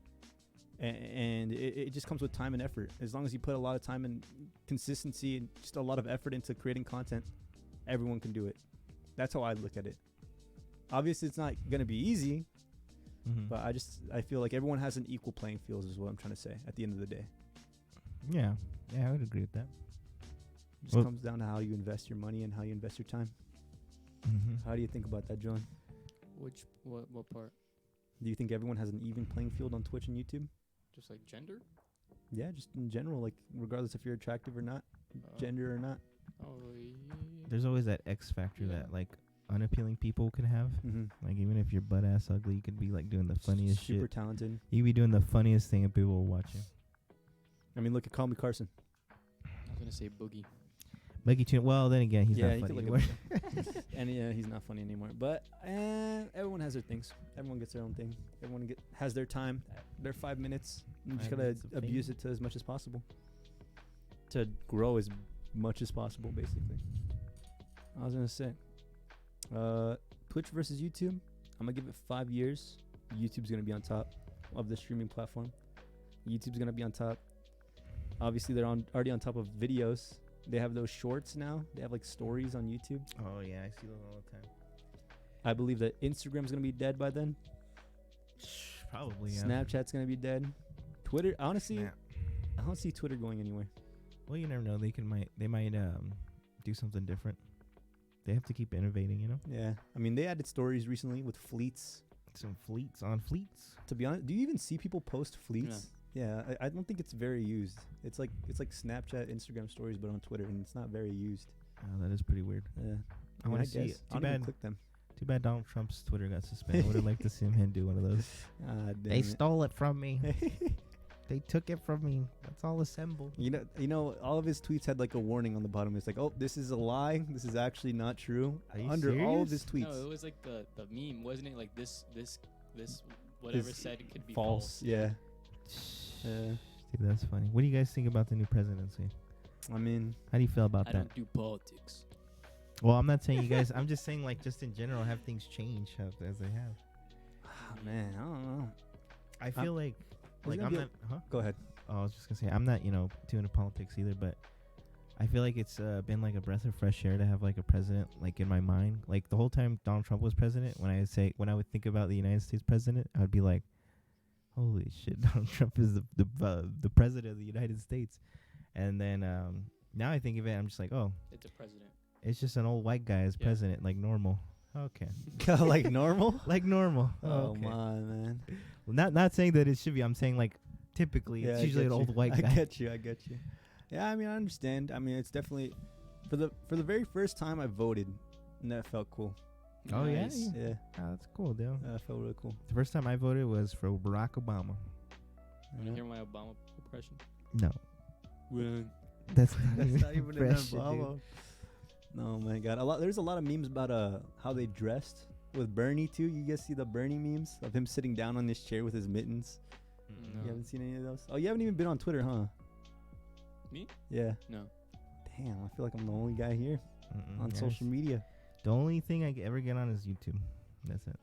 And it just comes with time and effort. As long as you put a lot of time and consistency and just a lot of effort into creating content, everyone can do it. That's how I look at it. Obviously, it's not going to be easy, Mm-hmm. but I feel like everyone has an equal playing field is what I'm trying to say at the end of the day. Yeah, I would agree with that. It just Well- comes down to how you invest your money and how you invest your time. Mm-hmm. How do you think about that, John? What part? Do you think everyone has an even playing field on Twitch and YouTube? Just like gender? Yeah, just in general, like regardless if you're attractive or not, gender or not. Oh, yeah. There's always that X factor Yeah. that like unappealing people can have. Mm-hmm. Like even if you're butt ass ugly, you could be like doing the funniest Super shit. talented. You could be doing the funniest thing and people will watch you. I mean, look at Call Me Carson. I was gonna say boogie. Mikey Tuna. Well, then again, he's Yeah, not you funny could anymore. look And yeah, he's not funny anymore. But everyone has their things. Everyone gets their own thing. Everyone has their time, their 5 minutes. You just 5 gotta minutes of abuse fame. it to as much as possible. To grow as much as possible, basically. I was gonna say, Twitch versus YouTube. I'm gonna give it 5 years. YouTube's gonna be on top of the streaming platform. YouTube's gonna be on top. Obviously, they're already on top of videos. They have those shorts now. They have like stories on YouTube. Oh yeah, I see those all the time. I believe that Instagram's gonna be dead by then. Probably. Yeah. Snapchat's gonna be dead. Twitter, honestly, Snap. I don't see Twitter going anywhere. Well, you never know. They might do something different. They have to keep innovating, you know. Yeah, I mean they added stories recently with fleets. Some fleets on fleets. To be honest, do you even see people post fleets? Yeah, I don't think it's very used. It's like Snapchat, Instagram stories, but on Twitter, and it's not very used. Oh, that is pretty weird. Yeah, I want to see it. I don't even click them. Too bad Donald Trump's Twitter got suspended. I would have liked to see him do one of those. They stole it from me. They took it from me. Let's all assemble. You know, all of his tweets had like a warning on the bottom. It's like, oh, this is a lie. This is actually not true. Are you Under all of serious? his tweets. No, it was like the meme, wasn't it? Like this whatever Is said could be false. Yeah. Dude, that's funny. What do you guys think about the new presidency? I mean, How do you feel about I that? don't do politics. Well, I'm not saying you guys. I'm just saying, like, just in general, have things change as they have. man, I don't know. I feel like gonna I'm be not. Huh? Go ahead. Oh, I was just gonna say I'm not, too into politics either, but I feel like it's been like a breath of fresh air to have like a president like in my mind. Like the whole time Donald Trump was president, when I would think about the United States president, I would be like, holy shit, Donald Trump is the president of the United States. And then now I think of it, I'm just like, oh, It's a president. it's just an old white guy as Yeah. president, like normal. Okay, Like normal? like normal. Oh okay. my man. Well, not saying that it should be. I'm saying like typically Yeah, it's I usually get an old you. white guy. I get you. Yeah, I mean, I understand. I mean, it's definitely for the very first time I voted, and that felt cool. Oh, yeah? Nice. Yeah, Oh, that's cool, dude. that felt really cool. The first time I voted was for Barack Obama. Want to hear my Obama impression? No, Run. that's That's not even an impression, Obama. No, my God. There's a lot of memes about how they dressed with Bernie too. You guys see the Bernie memes of him sitting down on this chair with his mittens? No. You haven't seen any of those? Oh, you haven't even been on Twitter, huh? Me? Yeah. No. Damn, I feel like I'm the only guy here on Yes. social media. The only thing I ever get on is YouTube. That's it.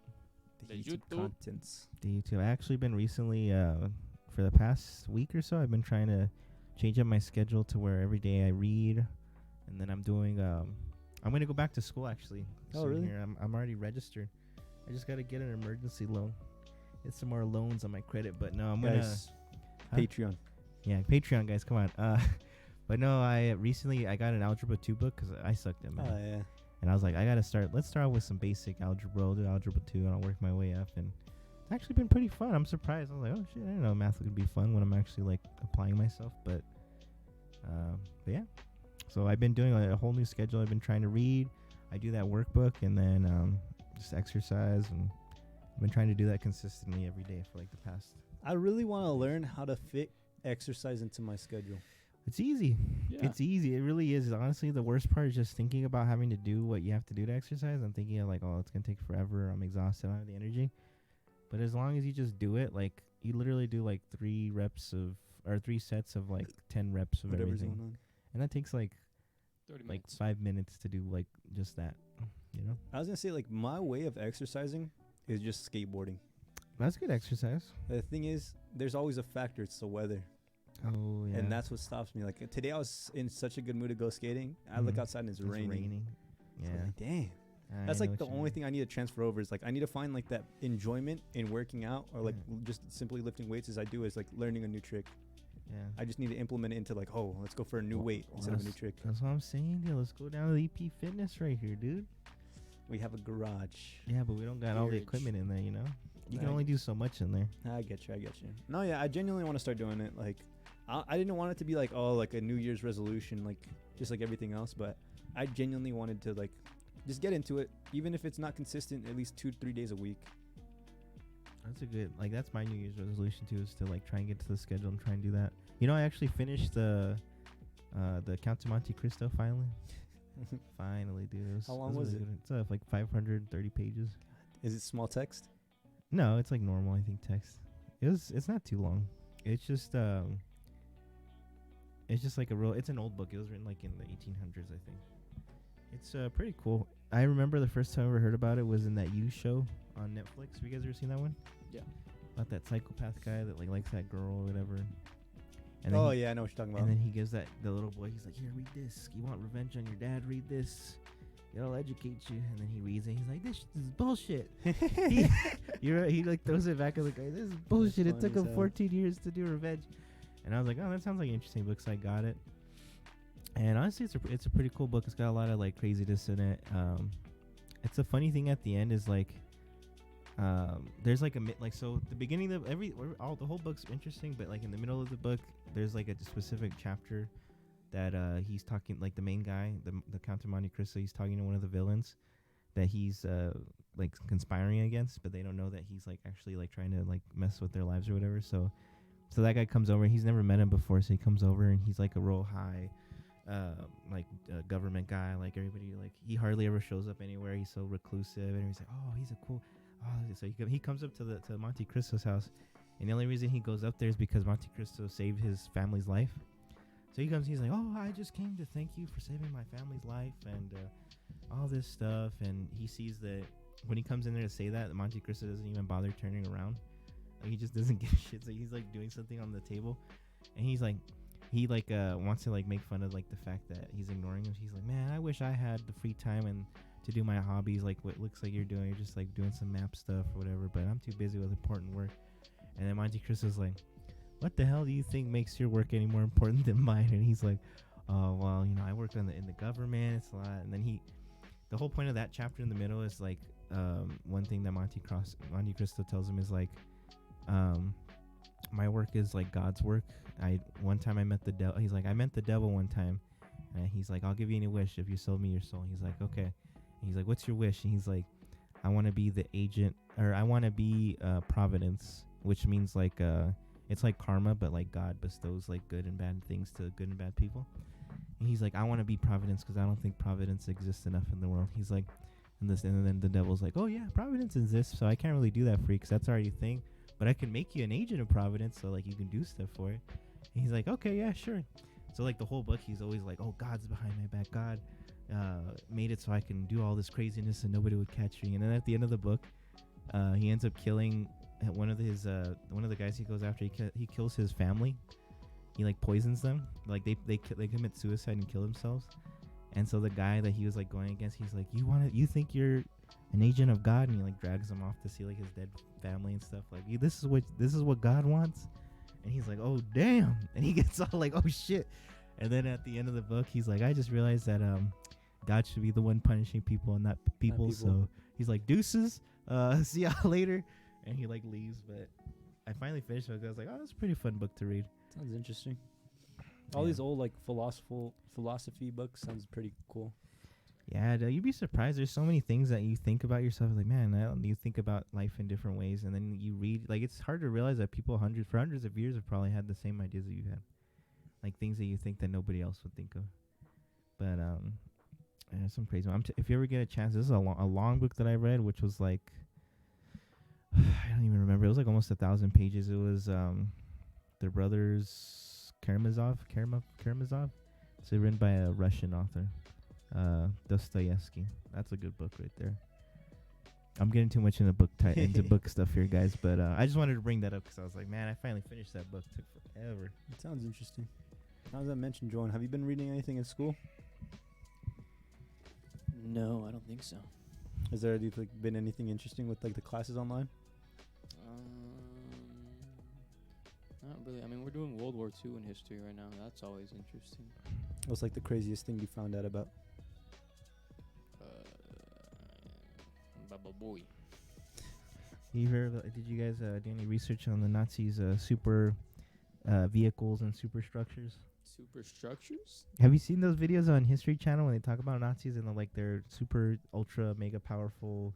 The YouTube YouTube? contents. The YouTube. I actually been recently, for the past week or so, I've been trying to change up my schedule to where every day I read, and then I'm doing. I'm gonna go back to school actually. Oh, soon really? Here. I'm already registered. I just gotta get an emergency loan. Get some more loans on my credit, but no, I'm Guys, Huh? Patreon. gonna. Yeah, Patreon guys, come on. But no, I got an Algebra 2 book because I sucked at math. Oh, yeah. And I was like, I gotta start. Let's start with some basic algebra. I'll do algebra 2, and I'll work my way up. And it's actually been pretty fun. I'm surprised. I was like, oh shit, I didn't know math would be fun when I'm actually like applying myself. But yeah. So I've been doing a whole new schedule. I've been trying to read. I do that workbook, and then just exercise. And I've been trying to do that consistently every day for like the past. I really want to learn how to fit exercise into my schedule. It's easy. Yeah. It's easy. It really is. Honestly, the worst part is just thinking about having to do what you have to do to exercise. I'm thinking of like, oh, it's gonna take forever. I'm exhausted. I don't have the energy. But as long as you just do it, like you literally do like 3 sets of like 10 reps of Whatever's everything, going on. and that takes like 30 like minutes. 5 minutes to do like just that. You know, I was going to say, like, my way of exercising is just skateboarding. that's good exercise. The thing is, there's always a factor. It's the weather. Oh yeah. And that's what stops me. Like, today I was in such a good mood to go skating. I look Mhm. outside and it's It's raining. So I'm Yeah. like, damn. I That's know like what the you only mean. thing I need to transfer over is like I need to find like that enjoyment in working out or like Yeah. just simply lifting weights as I do is like learning a new trick. Yeah. I just need to implement it into like, oh, let's go for a new Well, weight well, instead of a new that's- trick. That's what I'm saying, dude. Let's go down to EP Fitness right here, dude. We have a garage. Yeah, but we don't got all the Garage. equipment in there, you know? You can Right. only do so much in there. I get you. No, yeah, I genuinely want to start doing it. Like, I didn't want it to be like, oh, like a New Year's resolution, like just like everything else. But I genuinely wanted to like just get into it, even if it's not consistent, at least 2-3 days a week. That's a good, like, that's my New Year's resolution, too, is to, like, try and get to the schedule and try and do that. You know, I actually finished the The Count of Monte Cristo finally. Finally, dude. How long was it? Good. It's like 530 pages. Is it small text? No, it's like normal, I think, text. It's not too long. It's just like it's an old book. It was written like in the 1800s, I think. It's pretty cool. I remember the first time I ever heard about it was in that You show on Netflix. Have you guys ever seen that one? Yeah. About that psychopath guy that like likes that girl or whatever. And Oh yeah, I know what you're talking about. And then he gives the little boy, he's like, here, read this. You want revenge on your dad? Read this. It'll educate you. And then he reads it. He's like, this is bullshit. He like throws it back at the guy. This is bullshit. It took him 14 years to do revenge. And I was like, oh, that sounds like an interesting book. So I got it. And honestly, it's a pretty cool book. It's got a lot of like craziness in it. It's a funny thing at the end is like, there's like so the beginning of the whole book's interesting, but like in the middle of the book, there's like a specific chapter that he's talking, like the main guy, the Count of Monte Cristo, he's talking to one of the villains that he's like conspiring against, but they don't know that he's like actually like trying to like mess with their lives or whatever. So that guy comes over. He's never met him before, so he comes over and he's like a real high government guy. Like everybody, like he hardly ever shows up anywhere. He's so reclusive, and he's like, oh, he's a cool. Oh, so he comes up to Monte Cristo's house, and the only reason he goes up there is because Monte Cristo saved his family's life. So he comes, he's like, oh, I just came to thank you for saving my family's life and all this stuff. And he sees that when he comes in there to say that, Monte Cristo doesn't even bother turning around. Like, he just doesn't give a shit. So he's like doing something on the table, and he wants to like make fun of like the fact that he's ignoring him. He's like, man, I wish I had the free time and to do my hobbies like what looks like you're doing. You're just like doing some map stuff or whatever, but I'm too busy with important work. And then Monte Cristo's like, what the hell do you think makes your work any more important than mine? And he's like, oh, well, you know, I work in the government. It's a lot. And then the whole point of that chapter in the middle is like, one thing that Monte Cristo tells him is like, my work is like God's work. One time I met the devil. He's like, I met the devil one time. And he's like, I'll give you any wish if you sold me your soul. He's like, okay. And he's like, what's your wish? And he's like, I want to be the agent, or I want to be providence, which means like it's like karma, but like God bestows like good and bad things to good and bad people. And he's like, I want to be providence because I don't think providence exists enough in the world. He's like, and then the devil's like, oh yeah, providence exists, so I can't really do that for you because that's already a thing. But I can make you an agent of providence, so like you can do stuff for it. And he's like, okay, yeah, sure. So like the whole book, he's always like, oh, God's behind my back. God made it so I can do all this craziness and nobody would catch me. And then at the end of the book, he ends up killing one of the guys he goes after. He kills his family. He like poisons them. Like they commit suicide and kill themselves. And so the guy that he was like going against, he's like, you think you're an agent of God? And he like drags him off to see like his dead family and stuff. Like, this is what God wants. And he's like, oh damn. And he gets all like, oh shit. And then at the end of the book, he's like, I just realized that God should be the one punishing people and not people. So he's like, deuces, see y'all later. And he like leaves. But I finally finished it. I was like, oh, that's a pretty fun book to read. Sounds interesting. All these old like philosophy books sounds pretty cool. Yeah, you'd be surprised. There's so many things that you think about yourself. Like, man, you think about life in different ways, and then you read. Like, it's hard to realize that people for hundreds of years have probably had the same ideas that you had, like things that you think that nobody else would think of. But yeah, some crazy one. If you ever get a chance, this is a long book that I read, which was like I don't even remember. It was like almost 1,000 pages. It was the brothers Karamazov. So written by a Russian author. Dostoevsky. That's a good book right there. I'm getting too much into book stuff here, guys, but I just wanted to bring that up because I was like, man, I finally finished that book. It took forever. It sounds interesting. Now that I mentioned, Joan, have you been reading anything in school? No, I don't think so. Has there been anything interesting with like the classes online? Not really. I mean, we're doing World War II in history right now. That's always interesting. What's like the craziest thing you found out about? Baba boy. You heard? Did you guys do any research on the Nazis' super vehicles and superstructures? Superstructures? Have you seen those videos on History Channel when they talk about Nazis and like their super ultra mega powerful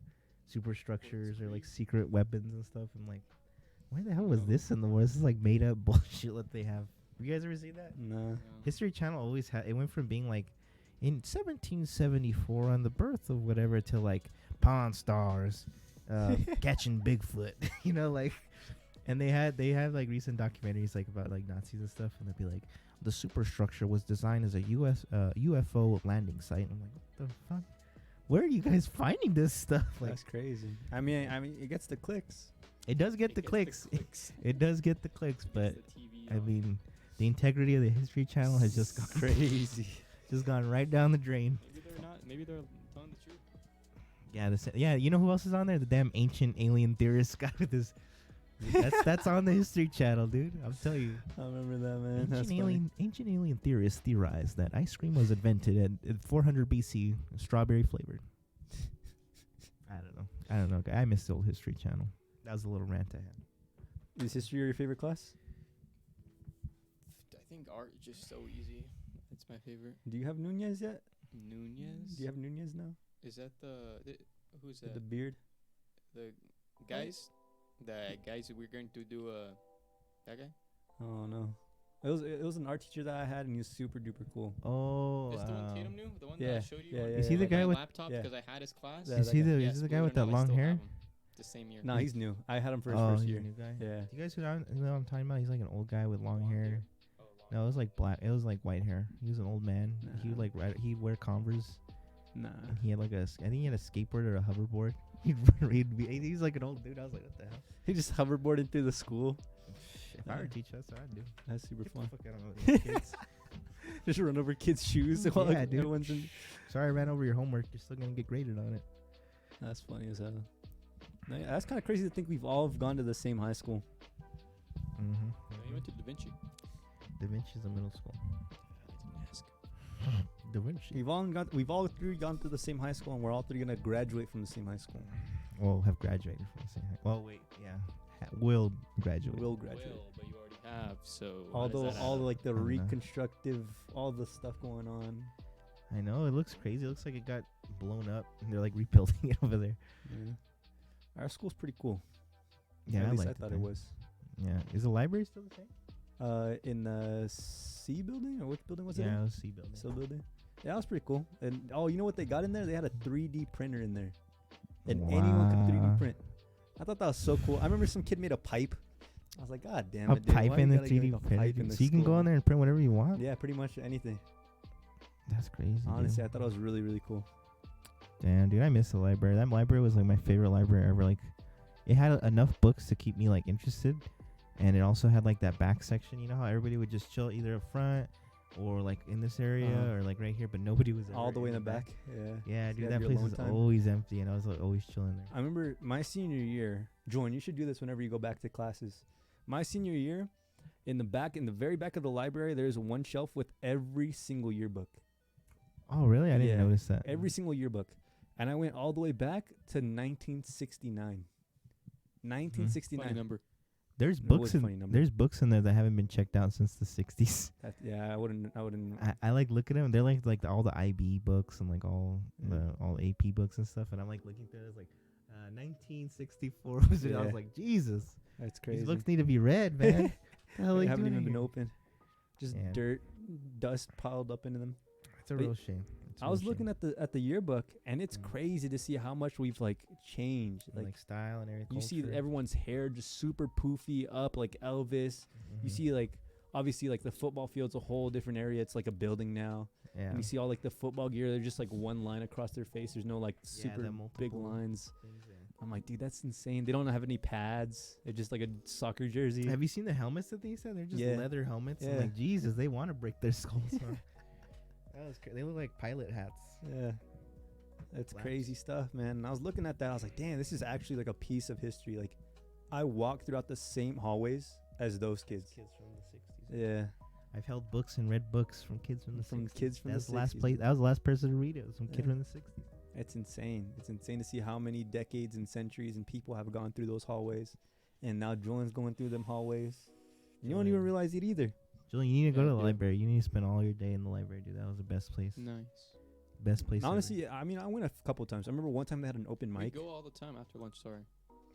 superstructures or like secret weapons and stuff? And like, why the hell was this in the war? This is like made up bullshit that they have. You guys ever see that? No. History Channel always had. It went from being like in 1774 on the birth of whatever to like Pawn Stars, catching Bigfoot. You know, like, and they had like recent documentaries like about like Nazis and stuff, and they'd be like, the superstructure was designed as a UFO landing site. I'm like, what the fuck? Where are you guys finding this stuff? Like, That's crazy. I mean, it gets the clicks. it does get the clicks. It does get the clicks, but I mean, the integrity of the History Channel has just gone crazy. just gone right down the drain. Maybe they're not. Maybe they're telling the truth. Yeah, you know who else is on there? The damn ancient alien theorist guy with his. That's on the History Channel, dude. I'm telling you. I remember that, man. That's Ancient alien theorists theorized that ice cream was invented at 400 BC, strawberry flavored. I don't know. I miss the old History Channel. That was a little rant I had. Is history your favorite class? I think art is just so easy. It's my favorite. Do you have Nunez yet? Nunez? Do you have Nunez now? Is that who's With that? the beard? The guys? The guys that we're going to do that guy? Oh no. It was an art teacher that I had, and he was super duper cool. Oh, Is the one Tatum knew? The one yeah, that I showed you? yeah, on yeah, Is he yeah. the guy my with- laptop yeah. because I had his class? Yeah, is he that guy. the Yes, is he the believe guy it with or that not, I long still hair? have him. The same year. No, he's new. I had him for his Oh, first he's year. a new guy. Yeah. Do you guys know what I'm talking about? He's like an old guy with long hair. Oh, No, it was like black. It was like white hair. He was an old man. He would Nah. like he'd wear Converse. Nah. And he had like I think he had a skateboard or a hoverboard. He's like an old dude. I was like, what the hell? He just hoverboarded through the school. If I were to teach, that's what I'd do. That's super Get the fun. fuck out of my kids. Just run over kids' shoes. Yeah, while dude. everyone's in. Sorry, I ran over your homework. You're still gonna get graded on it. That's funny as hell. No, yeah, that's kind of crazy to think we've all gone to the same high school. Mm-hmm. No, he went to Da Vinci. Da Vinci's a middle school. I didn't ask. Da Vinci. We've all three gone to the same high school, and we're all three gonna graduate from the same high school. Well, have graduated from the same high. Well, wait, yeah. Will graduate. Will graduate. Will, but you already have, so. how All does the that all add up? like the I don't know. reconstructive, all the stuff going on. I know, it looks crazy. It looks like it got blown up. And they're like rebuilding it over there. Yeah. Our school's pretty cool. Yeah, At least I liked thought there. it was. Yeah. Is the library still the same? In the C building, or which building was it? Yeah, in? it was C building. C building. Yeah, that was pretty cool. And you know what they got in there? They had a 3D printer in there, and anyone could 3D Wow. print. I thought that was so cool. I remember some kid made a pipe. I was like, God damn A it, dude. pipe why in you the gotta get, 3D like, a printer. pipe in dude? the So you can go school? in there and print whatever you want? Yeah, pretty much anything. That's crazy. Honestly, I dude. thought it was really, really cool. Damn, dude, I miss the library. That library was like my favorite library ever. Like, it had enough books to keep me like interested, and it also had like that back section. You know how everybody would just chill either up front or like in this area Uh-huh. or like right here, but nobody was All ever the way in the back. Yeah. Yeah, So you dude, had that your place alone was time. always empty, and I was like always chilling there. I remember my senior year. Julian, you should do this whenever you go back to classes. My senior year, in the very back of the library, there's one shelf with every single yearbook. Oh, really? I didn't Yeah, notice that. Every single yearbook. And I went all the way back to 1969. 1969. Funny number. There's That books was a funny number. there's books in there that haven't been checked out since the 60s. Yeah, I wouldn't. I like look at them. They're like all the IB books and like all AP books and stuff. And I'm like looking through it. It's like 1964 was it? I was Yeah. like, Jesus, That's crazy. these books need to be read, man. The hell are They you haven't doing even been here? open. Just Yeah. dirt, dust piled up into them. It's a But real shame. I was looking at the yearbook, and it's Mm. crazy to see how much we've like changed. like style and everything. You see everyone's hair just super poofy up like Elvis. Mm-hmm. You see like obviously like the football field's a whole different area. It's like a building now. yeah. And you see all like the football gear. They're just like one line across their face. There's no like super the big multiple lines. things, yeah. I'm like, dude, that's insane. They don't have any pads. They're just like a soccer jersey. Have you seen the helmets that they said? They're just Yeah. leather helmets. Yeah. I'm like, Jesus, they want to break their skulls. Huh? That was they look like pilot hats. Yeah. That's Flaps. crazy stuff, man. And I was looking at that. I was like, damn, this is actually like a piece of history. Like, I walked throughout the same hallways as those kids. Kids from the 60s. Yeah. I've held books and read books from kids from the 60s. Kids from That's the the last 60s. place. That was the last person to read it. It was some kid Yeah. from the 60s. It's insane. It's insane to see how many decades and centuries and people have gone through those hallways. And now Julian's going through them hallways. And you don't even Julian. realize it either. Julian, you need to go Yeah, to the dude. library. You need to spend all your day in the library, dude. That was the best place. Nice. Best place. Honestly, I mean, I went a couple times. I remember one time they had an open We mic. go all the time after lunch. Sorry.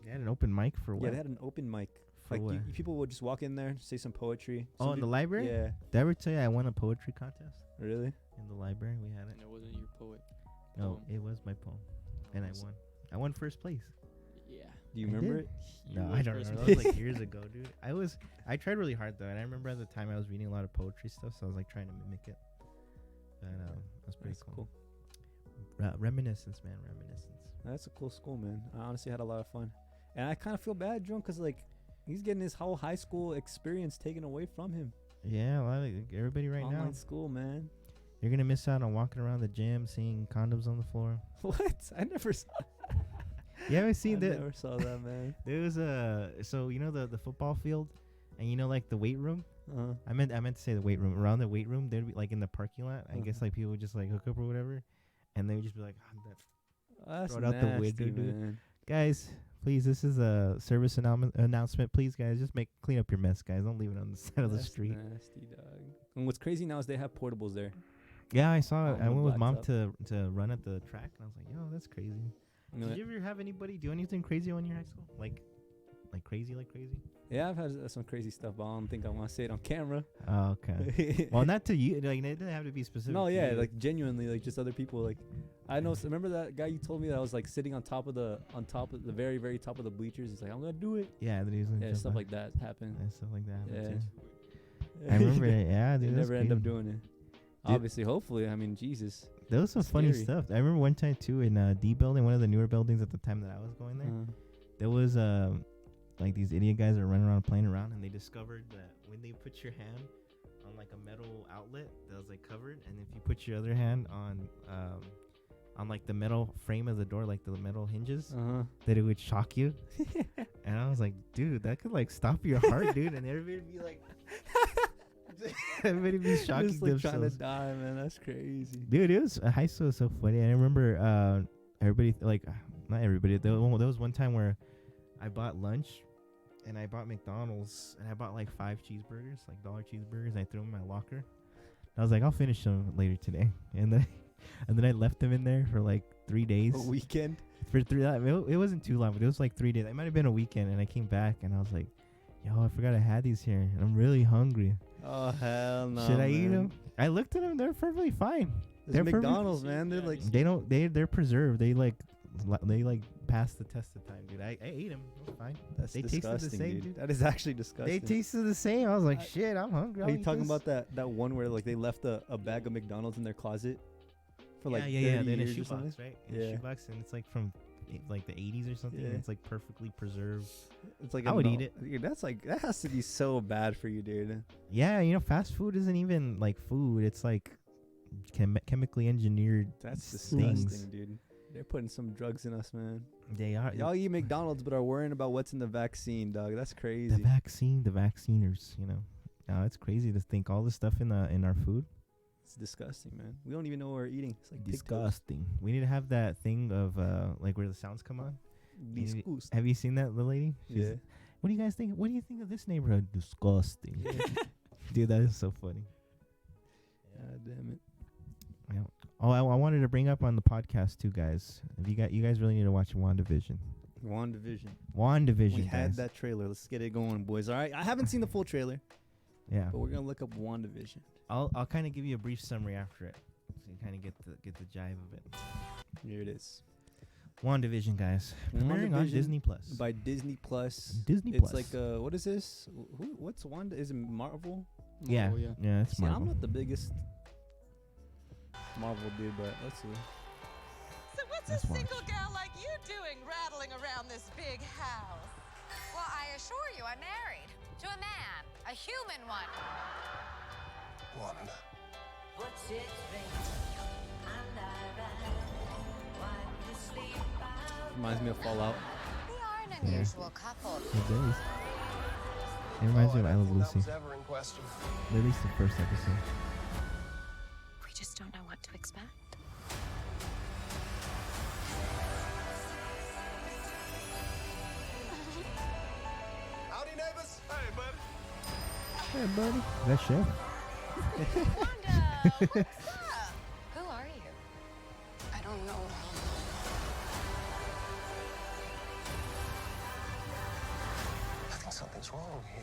They had an open mic for what? Yeah, they had an open mic. For Like what? people would just walk in there, say some poetry. Oh, Some in the peop- library? Yeah. Did I ever tell you I won a poetry contest Really? in the library? We had it. And it wasn't your poet. No, Poem. it was my poem, and I won. I won first place. Yeah. Do you I remember did. it? No, You I were don't first remember. place. That was like years ago, dude. I tried really hard though, and I remember at the time I was reading a lot of poetry stuff, so I was like trying to mimic it. But that's pretty That's cool. Reminiscence, man, reminiscence. That's a cool school, man. I honestly had a lot of fun, and I kind of feel bad, John, because like he's getting his whole high school experience taken away from him. Yeah, well, like everybody right Online now, school, man. you're gonna miss out on walking around the gym, seeing condoms on the floor. What? I never saw. You haven't seen I that? never saw that, man. There was so you know the football field, and you know like the weight room. Uh-huh. I meant to say the weight room. Around the weight room, there'd be like in the parking lot. I guess Uh-huh. like people would just like hook up or whatever, and they would just be like, That's Throw it out the nasty, window, dude. man. guys, please, this is a service announcement. Please, guys, just clean up your mess, guys. Don't leave it on the side of the That's street. nasty, dog. And what's crazy now is they have portables there. Yeah, I saw it. On I the went with mom blacktop. to run at the track, and I was like, yo, that's crazy. You know, Did you ever have anybody do anything crazy when you're in high school? Like crazy? yeah, I've had some crazy stuff, but I don't think I want to say it on camera. Oh, okay. Well, not to you. Like, it didn't have to be specific. No, to yeah, you. like genuinely, like just other people. Like, I know. Remember that guy you told me that I was like sitting on top of the very, very top of the bleachers. He's like, I'm gonna do it. Yeah, that he was gonna Yeah, jump stuff out. like that happened. Yeah, stuff like that. happened Yeah. too. I remember it. Yeah, They dude. that's never end up crazy. doing it. Obviously, hopefully. I mean, Jesus. There was some funny Scary. stuff. I remember one time too in D building, one of the newer buildings at the time that I was going there. There was like these idiot guys that were running around playing around, and they discovered that when they put your hand on like a metal outlet that was like covered, and if you put your other hand on like the metal frame of the door, like the metal hinges, that it would shock you. And I was like, dude, that could like stop your heart, dude. And everybody'd be like, everybody'd be shocking Just like trying to themselves. die, man. That's crazy. Dude, it was high school was so funny. I remember everybody like not everybody. There was one time where I bought lunch, and I bought McDonald's, and I bought like 5 cheeseburgers, like $1 cheeseburgers. And I threw them in my locker. I was like, I'll finish them later today, and then I left them in there for like 3 days. A weekend. For 3, it wasn't too long, but it was like 3 days. It might have been a weekend, and I came back, and I was like, yo, I forgot I had these here, and I'm really hungry. Oh hell no. Should I eat man. them? I looked at them; they're perfectly fine. It's They're perfect- McDonald's, man. They're like. They're preserved. They pass the test of time, dude. I ate them. It was fine. That's they tasted the disgusting, same, dude. dude. That is actually disgusting. They tasted the same. I was like, I- shit, I'm hungry. Are I'll you eat talking this. about that one where like they left a bag of McDonald's in their closet for like 30 They're in a years or shoebox, something? right? In a Yeah. shoebox, and it's like from like the 80s or something. Yeah. And it's like perfectly preserved. It's like I a would no- eat it. Dude, that's like that has to be so bad for you, dude. Yeah, fast food isn't even like food. It's like chemically engineered. That's things. disgusting, dude. They're putting some drugs in us, man. They are. Y'all eat McDonald's, but are worrying about what's in the vaccine, dog. That's the crazy. vaccine, the vacciners. Now it's crazy to think all this stuff in our food. It's disgusting, man. We don't even know what we're eating. It's like Disgusting. We need to have that thing of like where the sounds come on. Disgusting. Have you seen that, the lady? She's- Yeah. What do you guys think? What do you think of this neighborhood? Disgusting. Dude, that is so funny. God damn it. Yeah. Oh, I wanted to bring up on the podcast too, guys. If you guys really need to watch WandaVision. WandaVision. WandaVision. We had guys. that trailer. Let's get it going, boys. All right. I haven't seen the full trailer, Yeah. but we're gonna look up WandaVision. I'll kind of give you a brief summary after it, so you kind of get the jive of it. Here it is. WandaVision, guys. Premiering on WandaVision Disney Plus. By Disney Plus. Disney It's Plus. like what is this? What's Wanda? Is it Marvel? yeah, Oh, yeah. yeah, it's See, Marvel. I'm not the biggest Marvel dude, but let's see. So what's Let's a watch. single gal like you doing rattling around this big house? Well, I assure you, I'm married to a man, a human one. Wanda. Reminds me of Fallout. We are an unusual couple. It does. It reminds me of I Love Lucy. That was ever in question. At least the first episode. We just don't know what to expect. Howdy, neighbors. Hey, bud. Hey, buddy. Is that Chef? Wanda, what's up? Who are you? I don't know. Nothing's Something's wrong here.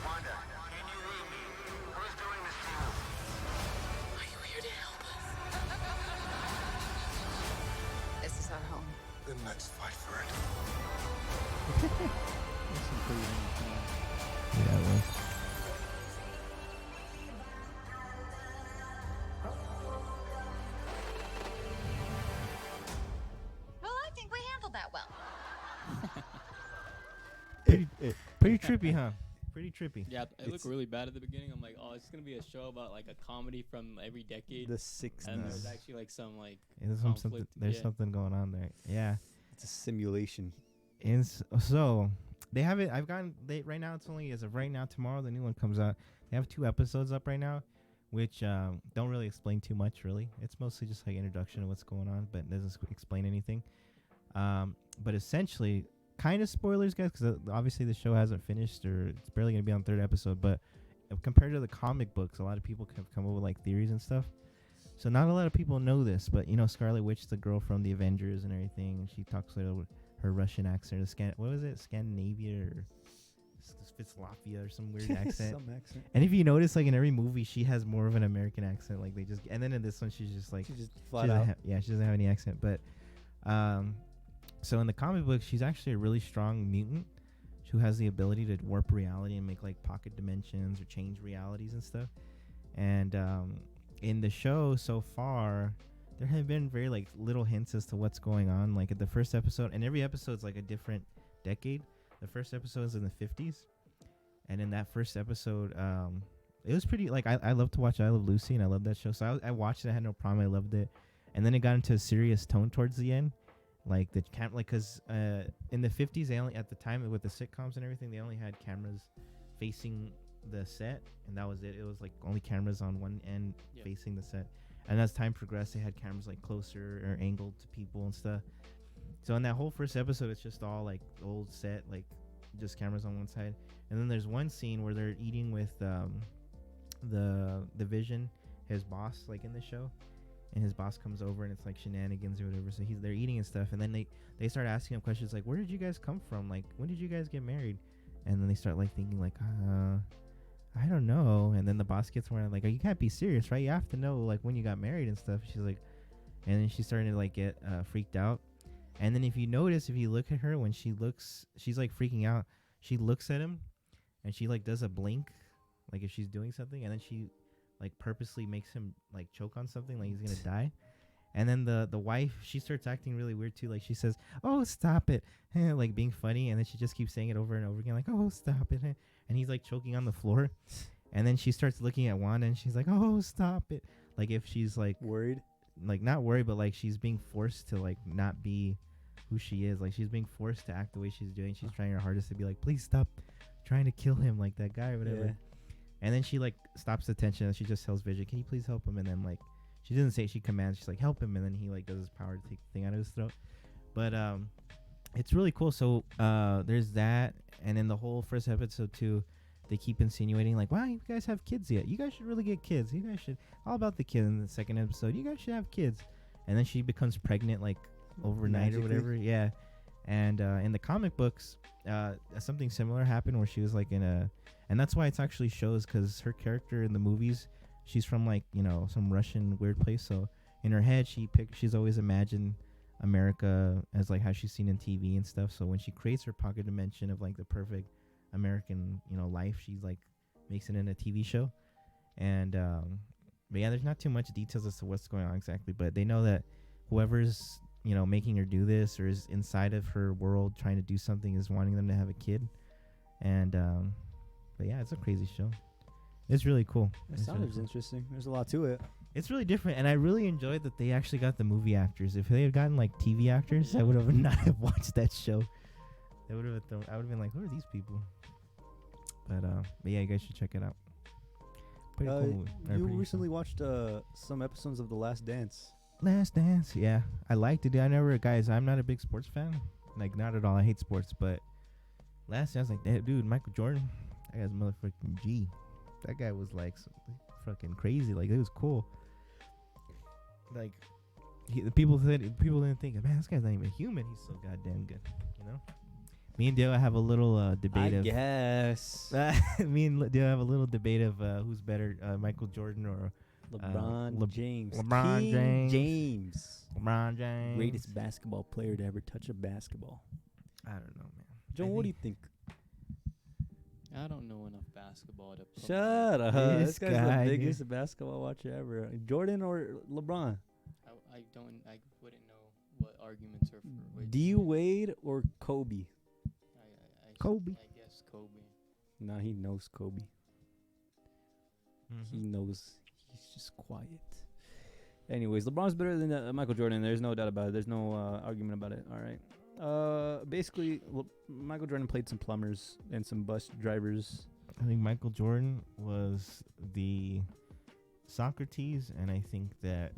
Wanda, can you read me? Who's doing this to you? Are you here to help us? This is our home. Then let's fight for it. Yeah, it was. Well, I think we handled that well. Pretty trippy, huh? Pretty trippy. Yeah, it looked really bad at the beginning. I'm like, oh, it's gonna be a show about like a comedy from every decade. The 60s. And there's actually like some like There's conflict. something going on there. Yeah. It's a simulation. And so they have it. Right now. It's only as of right now. Tomorrow the new one comes out. They have 2 episodes up right now, which don't really explain too much. Really, it's mostly just like introduction of what's going on, but it doesn't explain anything. But essentially, kind of spoilers, guys, because obviously the show hasn't finished or it's barely gonna be on 3rd episode. But compared to the comic books, a lot of people have come up with like theories and stuff. So not a lot of people know this, but you know, Scarlet Witch, the girl from the Avengers and everything, and she talks with her Russian accent, what was it, Scandinavia or Fitzlatvia or some weird accent. Some accent. And if you notice, like in every movie, she has more of an American accent. Like and then in this one, she's just like, She just flat out. she doesn't have any accent. But, so in the comic book, she's actually a really strong mutant who has the ability to warp reality and make like pocket dimensions or change realities and stuff. And in the show so far, there have been very like little hints as to what's going on. Like at the first episode, and every episode's like a different decade. The first episode is in the 50s, and in that first episode, it was pretty like I love to watch I Love Lucy, and I love that show. So I watched it, I had no problem, I loved it. And then it got into a serious tone towards the end, like the because in the 50s they only, at the time with the sitcoms and everything, they only had cameras facing the set, and that was it. It was like only cameras on one end facing the set. And as time progressed, they had cameras like closer or angled to people and stuff. So in that whole first episode, it's just all like old set, like just cameras on one side. And then there's one scene where they're eating with the Vision, his boss, like in the show. And his boss comes over and it's like shenanigans or whatever. So they're eating and stuff. And then they start asking him questions like, where did you guys come from? Like, when did you guys get married? And then they start like thinking like, I don't know. And then the boss gets more like, oh, you can't be serious, right? You have to know like when you got married and stuff. She's like, and then she's starting to like get freaked out. And then if you notice, if you look at her when she's like freaking out, she looks at him and she like does a blink, like if she's doing something, and then she like purposely makes him like choke on something, like he's gonna die. And then the wife, she starts acting really weird too. Like she says, oh, stop it, like being funny. And then she just keeps saying it over and over again, like, oh, stop it. And he's like choking on the floor. And then she starts looking at Wanda and she's like, oh, stop it. Like if she's like Worried? Like not worried, but like she's being forced to like not be who she is. Like she's being forced to act the way she's doing. She's trying her hardest to be like, please stop trying to kill him, like that guy or whatever. Yeah. And then she like stops the tension and she just tells Vision, can you please help him? And then like she doesn't say, she commands, she's like, help him. And then he like does his power to take the thing out of his throat. But it's really cool. So there's that. And in the whole first episode too, they keep insinuating like, wow, you guys have kids yet? You guys should really get kids. You guys should, all about the kid. In the second episode, you guys should have kids. And then she becomes pregnant like overnight or whatever. Yeah. And in the comic books, something similar happened where she was like in a, and that's why it's actually shows, because her character in the movies, she's from like, you know, some Russian weird place. So in her head, she's always imagined America as like how she's seen in TV and stuff. So when she creates her pocket dimension of like the perfect American, you know, life, she's like makes it in a TV show. And but yeah, there's not too much details as to what's going on exactly, but they know that whoever's, you know, making her do this or is inside of her world trying to do something is wanting them to have a kid. And but yeah, it's a crazy show. It's really cool. It sounds interesting. There's a lot to it. It's really different, and I really enjoyed that they actually got the movie actors. If they had gotten like TV actors, I would have not have watched that show. I would have been like, who are these people? But yeah, you guys should check it out. Pretty cool movie. You recently watched some episodes of The Last Dance. Last Dance, yeah, I liked it. Guys, I'm not a big sports fan, like not at all. I hate sports, but Last Dance, like, dude, Michael Jordan, that guy's motherfucking G. That guy was like fucking crazy. Like, it was cool. Like, people didn't think, man, this guy's not even human. He's so goddamn good, you know. Me and Dale have a little debate I of. guess Me and Dale have a little debate of who's better, Michael Jordan or LeBron James. LeBron King James. LeBron James. Greatest basketball player to ever touch a basketball. I don't know, man. John, what do you think? I don't know enough basketball to. Put Shut up. This This guy's guy, the dude. biggest basketball watcher ever. Jordan or LeBron? I don't. I wouldn't know what arguments are for which. D Wade or Kobe? Kobe. I guess Kobe. Nah, he knows Kobe. He knows. He's just quiet. Anyways, LeBron's better than Michael Jordan. There's no doubt about it. There's no argument about it. All right. Basically, Michael Jordan played some plumbers and some bus drivers. I think Michael Jordan was the Socrates, and I think that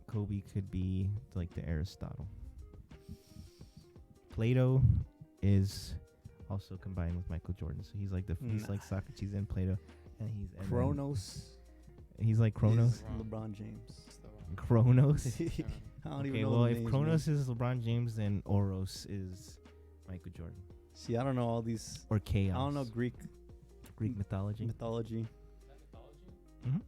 Kobe could be like the Aristotle. Plato is also combined with Michael Jordan, so he's like he's like Socrates and Plato, and he's Kronos. He's like Kronos. is LeBron James. Kronos. I don't even Okay, know well, the if names, Kronos is LeBron James, then Oros is Michael Jordan. See, I don't know all these. Or Chaos. I don't know Greek mythology. mythology. Is that mythology? Mhm.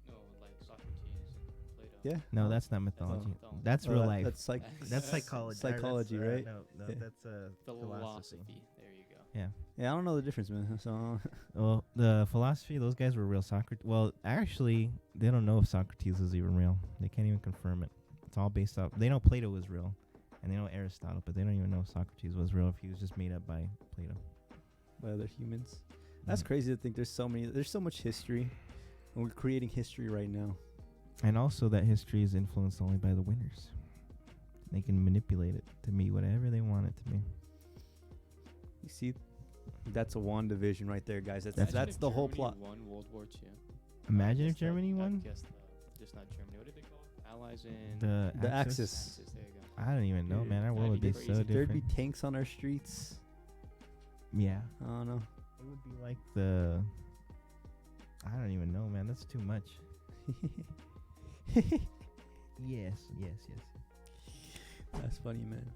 No, like Socrates and Plato. Yeah. No, that's not mythology. mythology. That's real life. That's That's psychology. Psychology, right? No, Yeah. that's philosophy. Philosophy. There you go. Yeah. Yeah, I don't know the difference, man. So Well, the philosophy, those guys were real Socrates. Well, actually, they don't know if Socrates is even real. They can't even confirm it. It's all based off. They know Plato was real, and they know Aristotle, but they don't even know if Socrates was real, if he was just made up by Plato. by other humans. That's Mhm. crazy to think there's so much history, and we're creating history right now. And also that history is influenced only by the winners. They can manipulate it to be whatever they want it to be. You see, that's a WandaVision right there, guys. That's That's- that's the whole Germany plot. Won World War II. Imagine if Guess the- Germany I won. guess just not Germany. What did they call it? Allies in The Axis. Axis. There you go. I don't even know, Dude, man. Our world would that'd be be so crazy. There'd be different. tanks on our streets. Yeah. I don't know. It would be like the. I don't even know, man. That's too much. Yes. That's funny, man.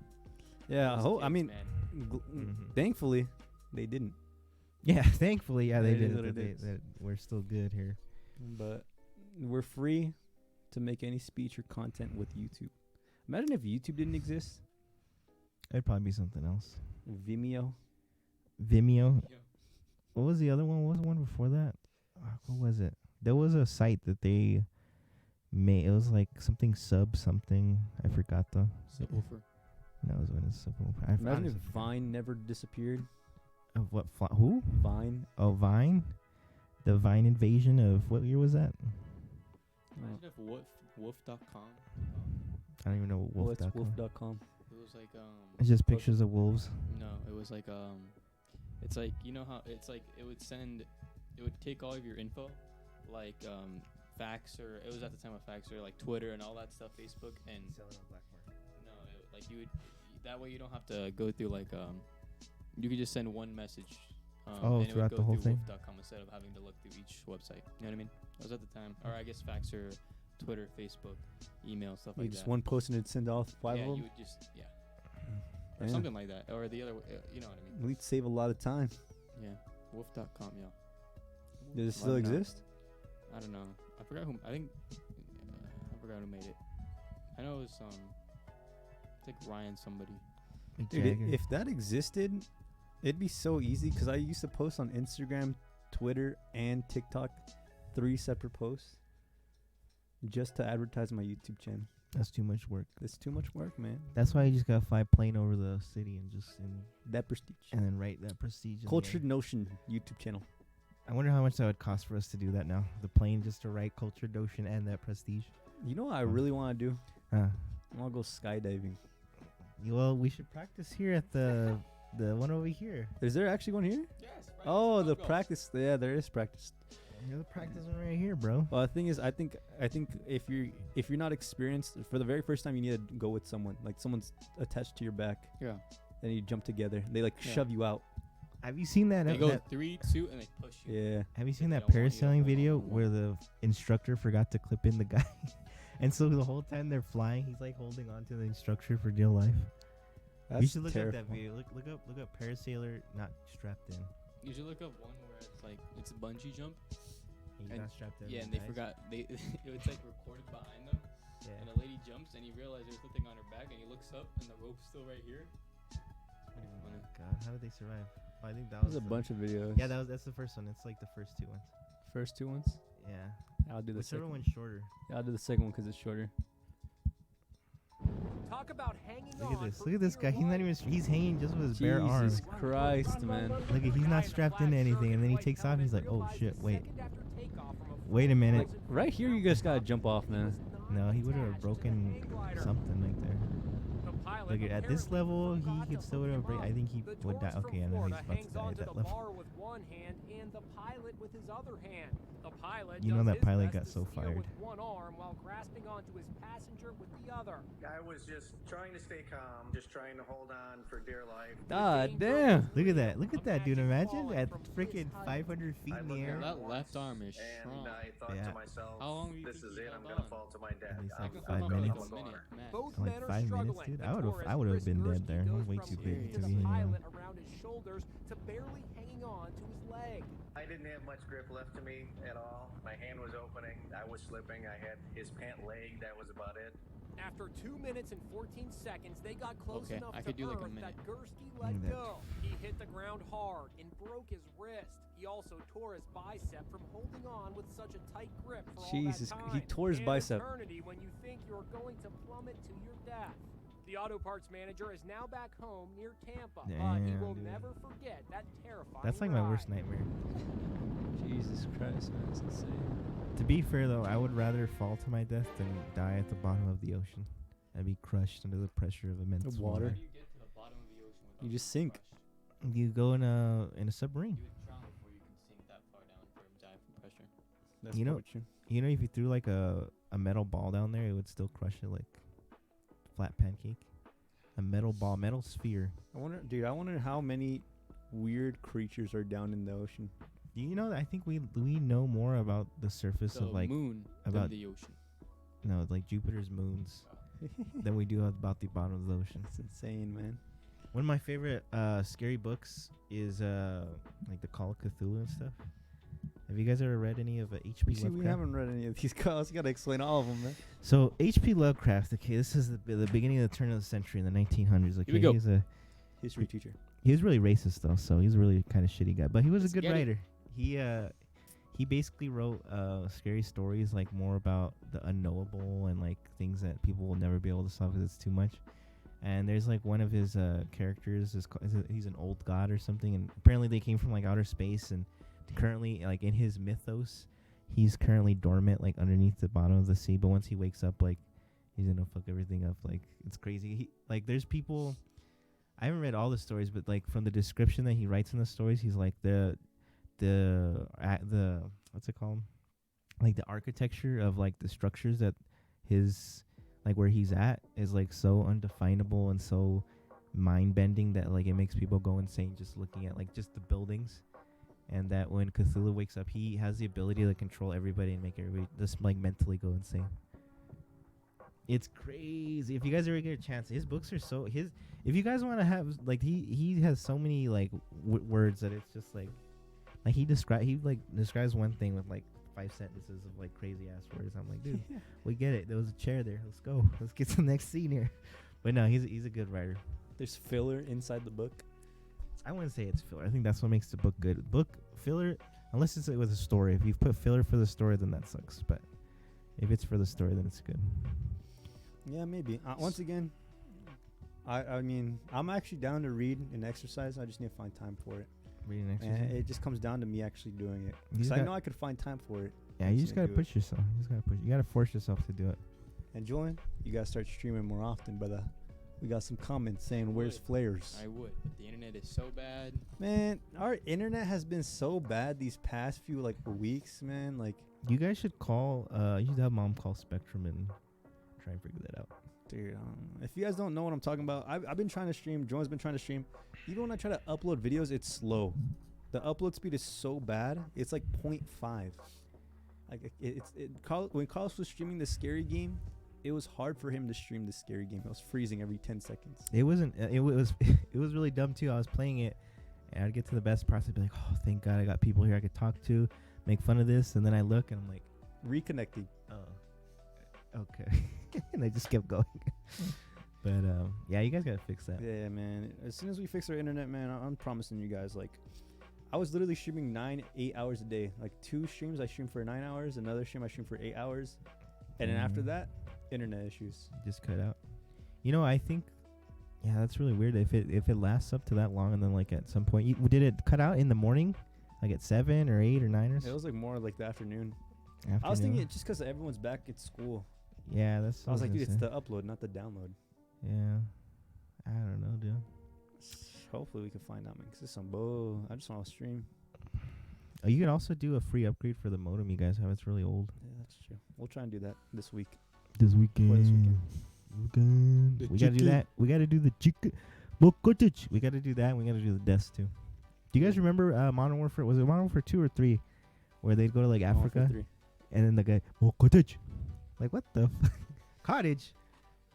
Yeah, I Those hope. I kids, mean, man. Mhm. thankfully, they didn't. Yeah, thankfully, yeah, they It is did what it. it They, is. that we're still good here. But we're free to make any speech or content with YouTube. Imagine if YouTube didn't exist. It'd probably be something else. Vimeo. Vimeo. Yeah. What was the other one? What was the one before that? What was it? There was a site that they made. It was like something something. I forgot though. Subwoofer. No, it was when it's simple. Imagine if Vine never disappeared. Of what? Who? Vine. Oh, Vine. The Vine invasion of what year was that? Imagine if wolf.com. I don't even know what What's wolf.com. wolf.com? It was like It's just pictures of wolves. No, it was like it's like, you know how it's like it would take all of your info, like Faxer. It was at the time of Faxer, like Twitter and all that stuff, Facebook, and no, like you would that way you don't have to go through like you could just send one message. Oh, and it would throughout go the whole through thing? wolf.com instead of having to look through each website. You know what I mean? That was at the time, or I guess Faxer, Twitter, Facebook, email, stuff You like just that. one post and it'd send all five yeah, of you them. would just or Yeah. something like that, or the other, you know what I mean? We'd save a lot of time. Yeah, wolf.com, yeah. Does it still Let me know. exist? I don't know. I forgot who. I forgot who made it. I know it was it's like Ryan somebody. Mick Dude, Jagger. if that existed, it'd be so easy because I used to post on Instagram, Twitter, and TikTok 3 separate posts just to advertise my YouTube channel. That's too much work. It's too much work, man. That's why you just gotta fly plane over the city and just That prestige. and then write that prestige. in the Cultured air. Notion YouTube channel. I wonder how much that would cost for us to do that now. The plane just to write Cultured Notion and that prestige. You know what I really want to do? Huh. I want to go skydiving. Well, we should practice here at the one over here. Is there actually one here? Yes. Oh, the practice. Yeah, there is practice. You're the practice one right here, bro. Well, the thing is, I think if you're not experienced, for the very first time, you need to go with someone. Like someone's attached to your back. Yeah. Then you jump together. They like Yeah. shove you out. Have you seen that? They go that 3, 2, and they push you. Yeah. have you seen They that don't want you to parasailing go video on. where the instructor forgot to clip in the guy, and so the whole time they're flying, he's like holding on to the instructor for dear life. That's You should look terrifying. up that video. Look up parasailer not strapped in. You should look up one where it's like it's a bungee jump. He's And- not strapped in. Yeah, and he they dies. forgot it's like recorded behind them. Yeah. And a lady jumps and he realizes there's something on her back and he looks up and the rope's still right here. Pretty funny. God, how did they survive? Oh, I think that was There's a the- bunch of videos. Yeah, that's the first one. It's like the first two ones. First two ones. Yeah. I'll do the Whichever second. one's shorter. Yeah, I'll do the second one because it's shorter. Talk about hanging Look at on this. for Look at this dear guy. He's not life. even. He's hanging just with his bare arm. Jesus Christ, man. Look at. He's not strapped into anything, and then he takes off. He's like, oh shit, wait. Wait a minute. Right here, you guys gotta jump off, man. No, he would have broken something right there. Look at this level, he could still would have. I think he would die. Okay, I know he's about to die at that level. You know that pilot got so fired. I was just trying to stay calm, just trying to hold on for dear life. God damn. Look at that. Look at that, dude. Imagine at freaking 500 feet in the air. That left arm is And strong. I thought Yeah. to myself, How long do you this think is you it, held I'm gonna on? fall to my death. At least I'm like gonna 5 fall minutes. to Like a the minute, bar. max. Both Like men are 5 minutes, struggling, dude. but I would have been dead there. I'm way too big to be the here. pilot around his shoulders to barely hanging on to his leg. I didn't have much grip left to me at all. My hand was opening, I was slipping, I had his pant leg, that was about it. After 2 minutes and 14 seconds, they got close Okay, enough I to could do like a earth minute. that Gursky Look let at that. go. He hit the ground hard and broke his wrist. He also tore his bicep from holding on with such a tight grip for Jesus, all that time. he tore his An bicep. eternity when you think you're going to plummet to your death. The auto parts manager is now back home near Tampa, but he Damn, will dude. never forget that terrifying That's like my worst ride. nightmare. Jesus Christ, man. That's insane. To be fair though, I would rather fall to my death than die at the bottom of the ocean. I'd be crushed under the pressure of immense The water. How do you get to the bottom of the ocean without You just being sink. crushed? You go in a submarine. You would drown before you can sink that far down or die from pressure. That's You know- fortune. You know, if you threw like a metal ball down there, it would still crush it like flat pancake. A metal ball, metal sphere. I wonder how many weird creatures are down in the ocean. Do you know that I think we know more about the surface The of like moon about- than the ocean. no like Jupiter's moons than we do about the bottom of the ocean. That's insane, man. One of my favorite scary books is like the Call of Cthulhu and stuff. Have you guys ever read any of H.P. You see, Lovecraft? we haven't read any of these calls. You gotta explain all of them, man. So H.P. Lovecraft, okay, this is the beginning of the turn of the century in the 1900s. Okay, we go. he's a History teacher. he was really racist though, so he's a really kind of shitty guy. But he was Let's a good get it. writer. He basically wrote scary stories like more about the unknowable and like things that people will never be able to solve because it's too much. And there's like one of his characters he's an old god or something, and apparently they came from like outer space, and currently like in his mythos, he's currently dormant like underneath the bottom of the sea. But once he wakes up, like he's gonna fuck everything up. Like it's crazy. Like there's people. I haven't read all the stories, but like from the description that he writes in the stories, he's like the what's it called? Like the architecture of like the structures that his like where he's at is like so undefinable and so mind bending that like it makes people go insane just looking at like just the buildings. And that when Cthulhu wakes up, he has the ability to control everybody and make everybody just like mentally go insane. It's crazy. If you guys ever get a chance, his books are so if you guys want to have like he has so many like words that it's just like he describes one thing with like 5 sentences of like crazy ass words. I'm like, dude, we get it. There was a chair there. Let's go. Let's get to the next scene here. But no, he's a good writer. There's filler inside the book. I wouldn't say it's filler. I think that's what makes the book good. Book filler, unless it's with a story. If you put filler for the story, then that sucks. But if it's for the story, then it's good. Yeah, maybe. Once again, I mean, I'm actually down to read and exercise. I just need to find time for it. Reading And exercise. it just comes down to me actually doing it. You Because just I got- know I could find time for it. Yeah, I you just just need to gotta do it. push yourself. You gotta force yourself to do it. And Julian, you gotta start streaming more often, brother. We got some comments saying, "Where's Flarezz?" I would, but the internet is so bad. Man, our internet has been so bad these past few like weeks, man. Like, You guys should call. You should have mom call Spectrum and try and figure that out. dude, if you guys don't know what I'm talking about, I've been trying to stream. Julian's been trying to stream. Even when I try to upload videos, it's slow. The upload speed is so bad. It's like 0.5. Like when Carlos was streaming the scary game, it was hard for him to stream this scary game. I was freezing every 10 seconds. It wasn't. It was. It was really dumb too. I was playing it, and I'd get to the best parts. I'd be like, "Oh, thank God, I got people here I could talk to, make fun of this." And then I look, and I'm like, Reconnecting. "Oh, okay." And I just kept going. But yeah, you guys gotta fix that. Yeah, man. As soon as we fix our internet, man, I'm promising you guys. Like, I was literally streaming 8 hours a day. Like 2 streams I stream for 9 hours, another stream I stream for 8 hours, and then after that, internet issues. Just cut out. You know, I think, yeah, that's really weird. If it lasts up to that long, and then like at some point, did it cut out in the morning, like at 7 or 8 or 9 or? It was like more like the afternoon. Afternoon. I was thinking it's just because everyone's back at school. Yeah, that's. I was like, dude, it's the upload, not the download. Yeah, I don't know, dude. Hopefully we can find out, man. Cause this some bull. I just want to stream. Oh, you can also do a free upgrade for the modem you guys have. It's really old. Yeah, that's true. We'll try and do that this week. This weekend. Or this weekend. We gotta do that. We gotta do the chicken. We gotta do that. We gotta do the deaths too. Do you guys remember Modern Warfare? Was it Modern Warfare 2 or 3, where they'd go to like Africa, and then the guy cottage, like what the cottage?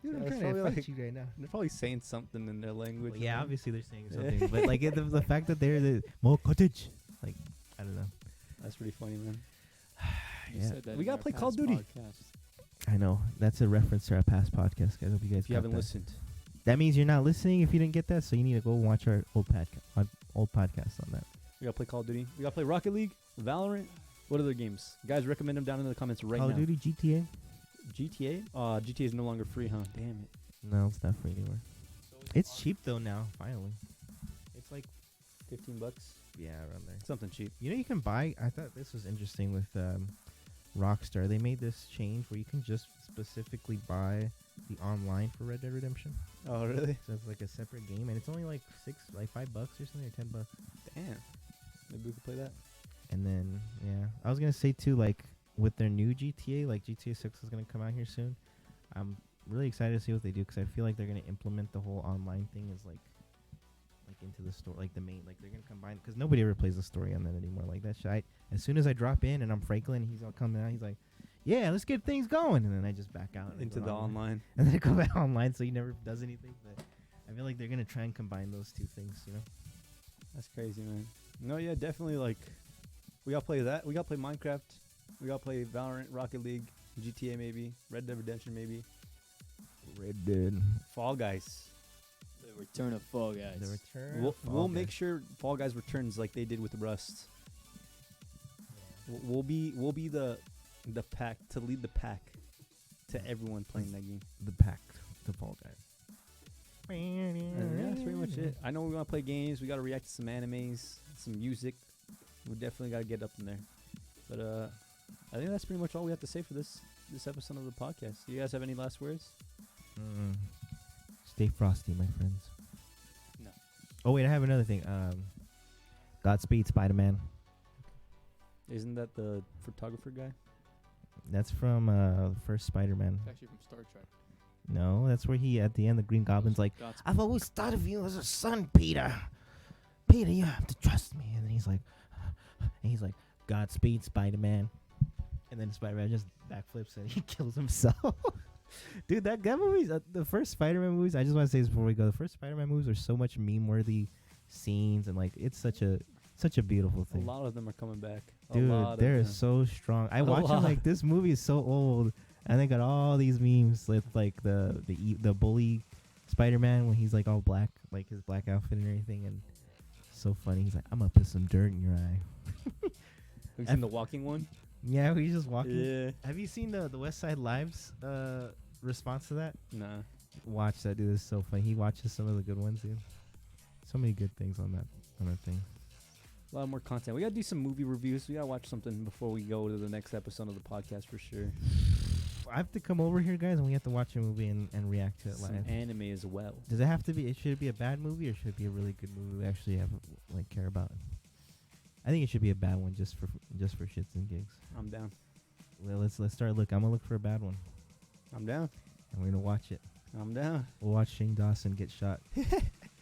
Dude, I'm trying to fight you right now. They're probably saying something in their language. Well, yeah, obviously they're saying something, but like the fact that they're the cottage, like I don't know. That's pretty funny, man. You said that We in gotta our play Call of past Duty. podcast. I know that's a reference to our past podcast, guys. Hope you guys. If you haven't listened, that means you're not listening. If you didn't get that, so you need to go watch our old podcast on that. we gotta play Call of Duty. We gotta play Rocket League, Valorant. What other games? Guys, recommend them down in the comments right Call now. of Duty, GTA. GTA? GTA is no longer free, huh? Damn it. No, it's not free anymore. It's cheap though now. Finally, It's like $15. yeah, around there. Something cheap. You know, you can buy. I thought this was interesting with Rockstar. They made this change where you can just specifically buy the online for Red Dead Redemption. Oh, really? So it's like a separate game, and it's only like $5 or something, or $10. Damn. Maybe we could play that. And then yeah, I was gonna say too, like with their new GTA, like GTA 6 is gonna come out here soon. I'm really excited to see what they do, because I feel like they're gonna implement the whole online thing as like into the story, like the main, like they're gonna combine, because nobody ever plays the story on that anymore. Like that shit. As soon as I drop in and I'm Franklin, he's all coming out. He's like, "Yeah, let's get things going," and then I just back out and Into go the online. and then I go back online, so he never does anything. But I feel like they're gonna try and combine those two things, you know? That's crazy, man. No, yeah, definitely. Like, we gotta play that. We gotta play Minecraft. We gotta play Valorant, Rocket League, GTA maybe, Red Dead Redemption maybe, Red Dead. Fall Guys. The return of Fall Guys. The return. We'll make sure Fall Guys returns like they did with Rust. We'll be the pack to lead the pack to everyone playing that game. The pack. The Fall Guys. And yeah, that's pretty much it. I know we want to play games. We got to react to some animes, some music. We definitely got to get up in there. But I think that's pretty much all we have to say for this episode of the podcast. Do you guys have any last words? Stay frosty, my friends. No. Oh wait, I have another thing. Godspeed, Spider-Man. Isn't that the photographer guy? That's from the first Spider-Man. It's actually from Star Trek. No, that's where he at the end the Green Goblin's like, Godspeed. "I've always thought of you as a son, Peter. Peter, you have to trust me." And then he's like, "Godspeed, Spider-Man." And then Spider-Man just backflips and he kills himself. Dude, that movie's the first Spider-Man movies. I just want to say this before we go. The first Spider-Man movies are so much meme-worthy scenes, and like it's such a beautiful thing. A lot of them are coming back. Dude, they're so strong. I watch them like this movie is so old, and they got all these memes with like the bully Spider-Man when he's like all black, like his black outfit and everything, and so funny. He's like, "I'm gonna put some dirt in your eye." Have you seen the walking one? Yeah, he's just walking. Yeah. Have you seen the West Side Live's response to that? Nah. Watch that, dude. It's so funny. He watches some of the good ones, dude. So many good things on that thing. A lot more content. We gotta do some movie reviews. We gotta watch something before we go to the next episode of the podcast for sure. I have to come over here, guys, and we have to watch a movie and react to it Some live. anime as well. Does it have to be? Should it be a bad movie, or should it be a really good movie we actually have care about? I think it should be a bad one, just for shits and gigs. I'm down. Well, let's start looking. I'm gonna look for a bad one, I'm down. and we're gonna watch it. I'm down. We'll watch Shane Dawson get shot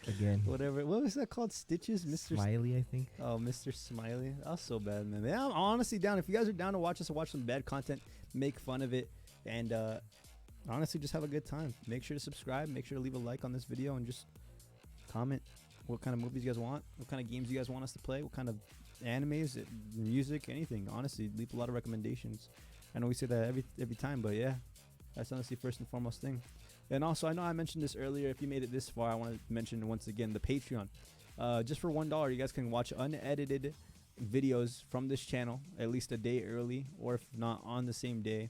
again. Whatever. What was that called? Stitches? Mr. Smiley, I think. Oh, Mr. Smiley. That was so bad, man. Yeah, I'm honestly down. If you guys are down to watch us or watch some bad content, make fun of it, and honestly, just have a good time. Make sure to subscribe. Make sure to leave a like on this video and just comment what kind of movies you guys want, what kind of games you guys want us to play, what kind of animes, music, anything. Honestly, leave a lot of recommendations. I know we say that every time, but yeah, that's honestly first and foremost thing. And also, I know I mentioned this earlier. If you made it this far, I want to mention once again the Patreon. Just for $1, you guys can watch unedited videos from this channel at least a day early, or if not on the same day.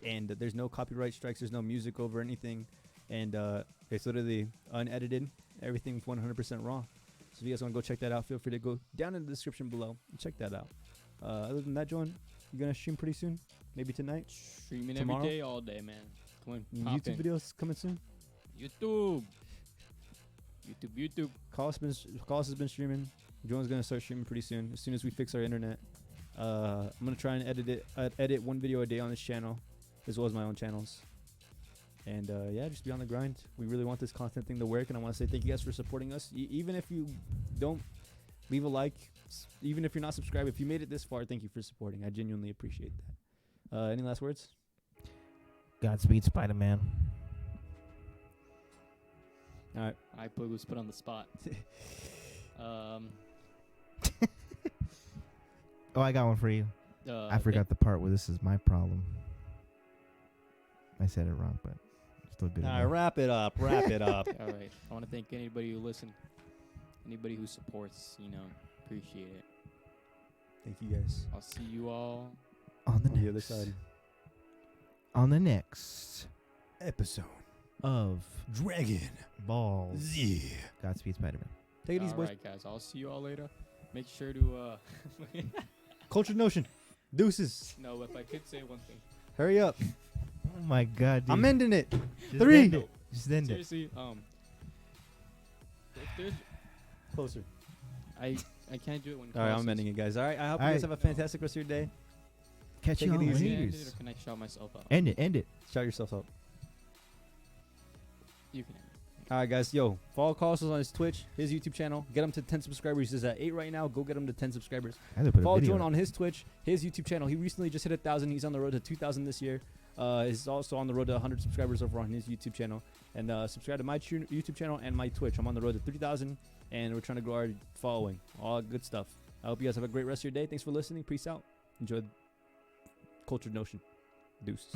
And there's no copyright strikes, there's no music over anything, and it's literally unedited. Everything's 100% raw. So if you guys want to go check that out, feel free to go down in the description below and check that out. Other than that, Joan, you gonna stream pretty soon? Maybe tonight? Streaming tomorrow? every day, all day, man. Come on, YouTube videos coming soon? YouTube. Carlos has been streaming. Joan's gonna start streaming pretty soon. As soon as we fix our internet, I'm gonna try and edit one video a day on this channel, as well as my own channels. And yeah, just be on the grind. We really want this content thing to work, and I want to say thank you guys for supporting us. Even if you don't leave a like, even if you're not subscribed, if you made it this far, thank you for supporting. I genuinely appreciate that. Any last words? Godspeed, Spider-Man. All right. I was put on the spot. Oh, I got one for you. I forgot the part where this is my problem. I said it wrong, but still good. All right, wrap it up. Wrap it up. All right. I want to thank anybody who listened, anybody who supports. Appreciate it. Thank you guys. I'll see you all on the other side. On the next episode of Dragon Ball Z. Godspeed, Spider-Man. Take it easy, boys. All right, guys. I'll see you all later. Make sure to Cultured Notion. Deuces. No, if I could say one thing. Hurry up. Oh my God, dude. I'm ending it. Just 3. End it. Just end it. Seriously, if there's Closer. I can't do it when. All right, I'm ending it, guys. All right, I hope you guys have a fantastic rest of your day. Catch Take you it on easy. later. Or can I shout myself out? End it. Shout yourself out. You can end it. All right, guys. Yo, follow Carlos on his Twitch, his YouTube channel. Get him to 10 subscribers. He's at 8 right now. Go get him to 10 subscribers. Follow Joan on his Twitch, his YouTube channel. He recently just hit 1,000. He's on the road to 2,000 this year. He's also on the road to 100 subscribers over on his YouTube channel. And subscribe to my YouTube channel and my Twitch. I'm on the road to 3,000, and we're trying to grow our following. All good stuff. I hope you guys have a great rest of your day. Thanks for listening. Peace out. Enjoy Cultured Notion. Deuces.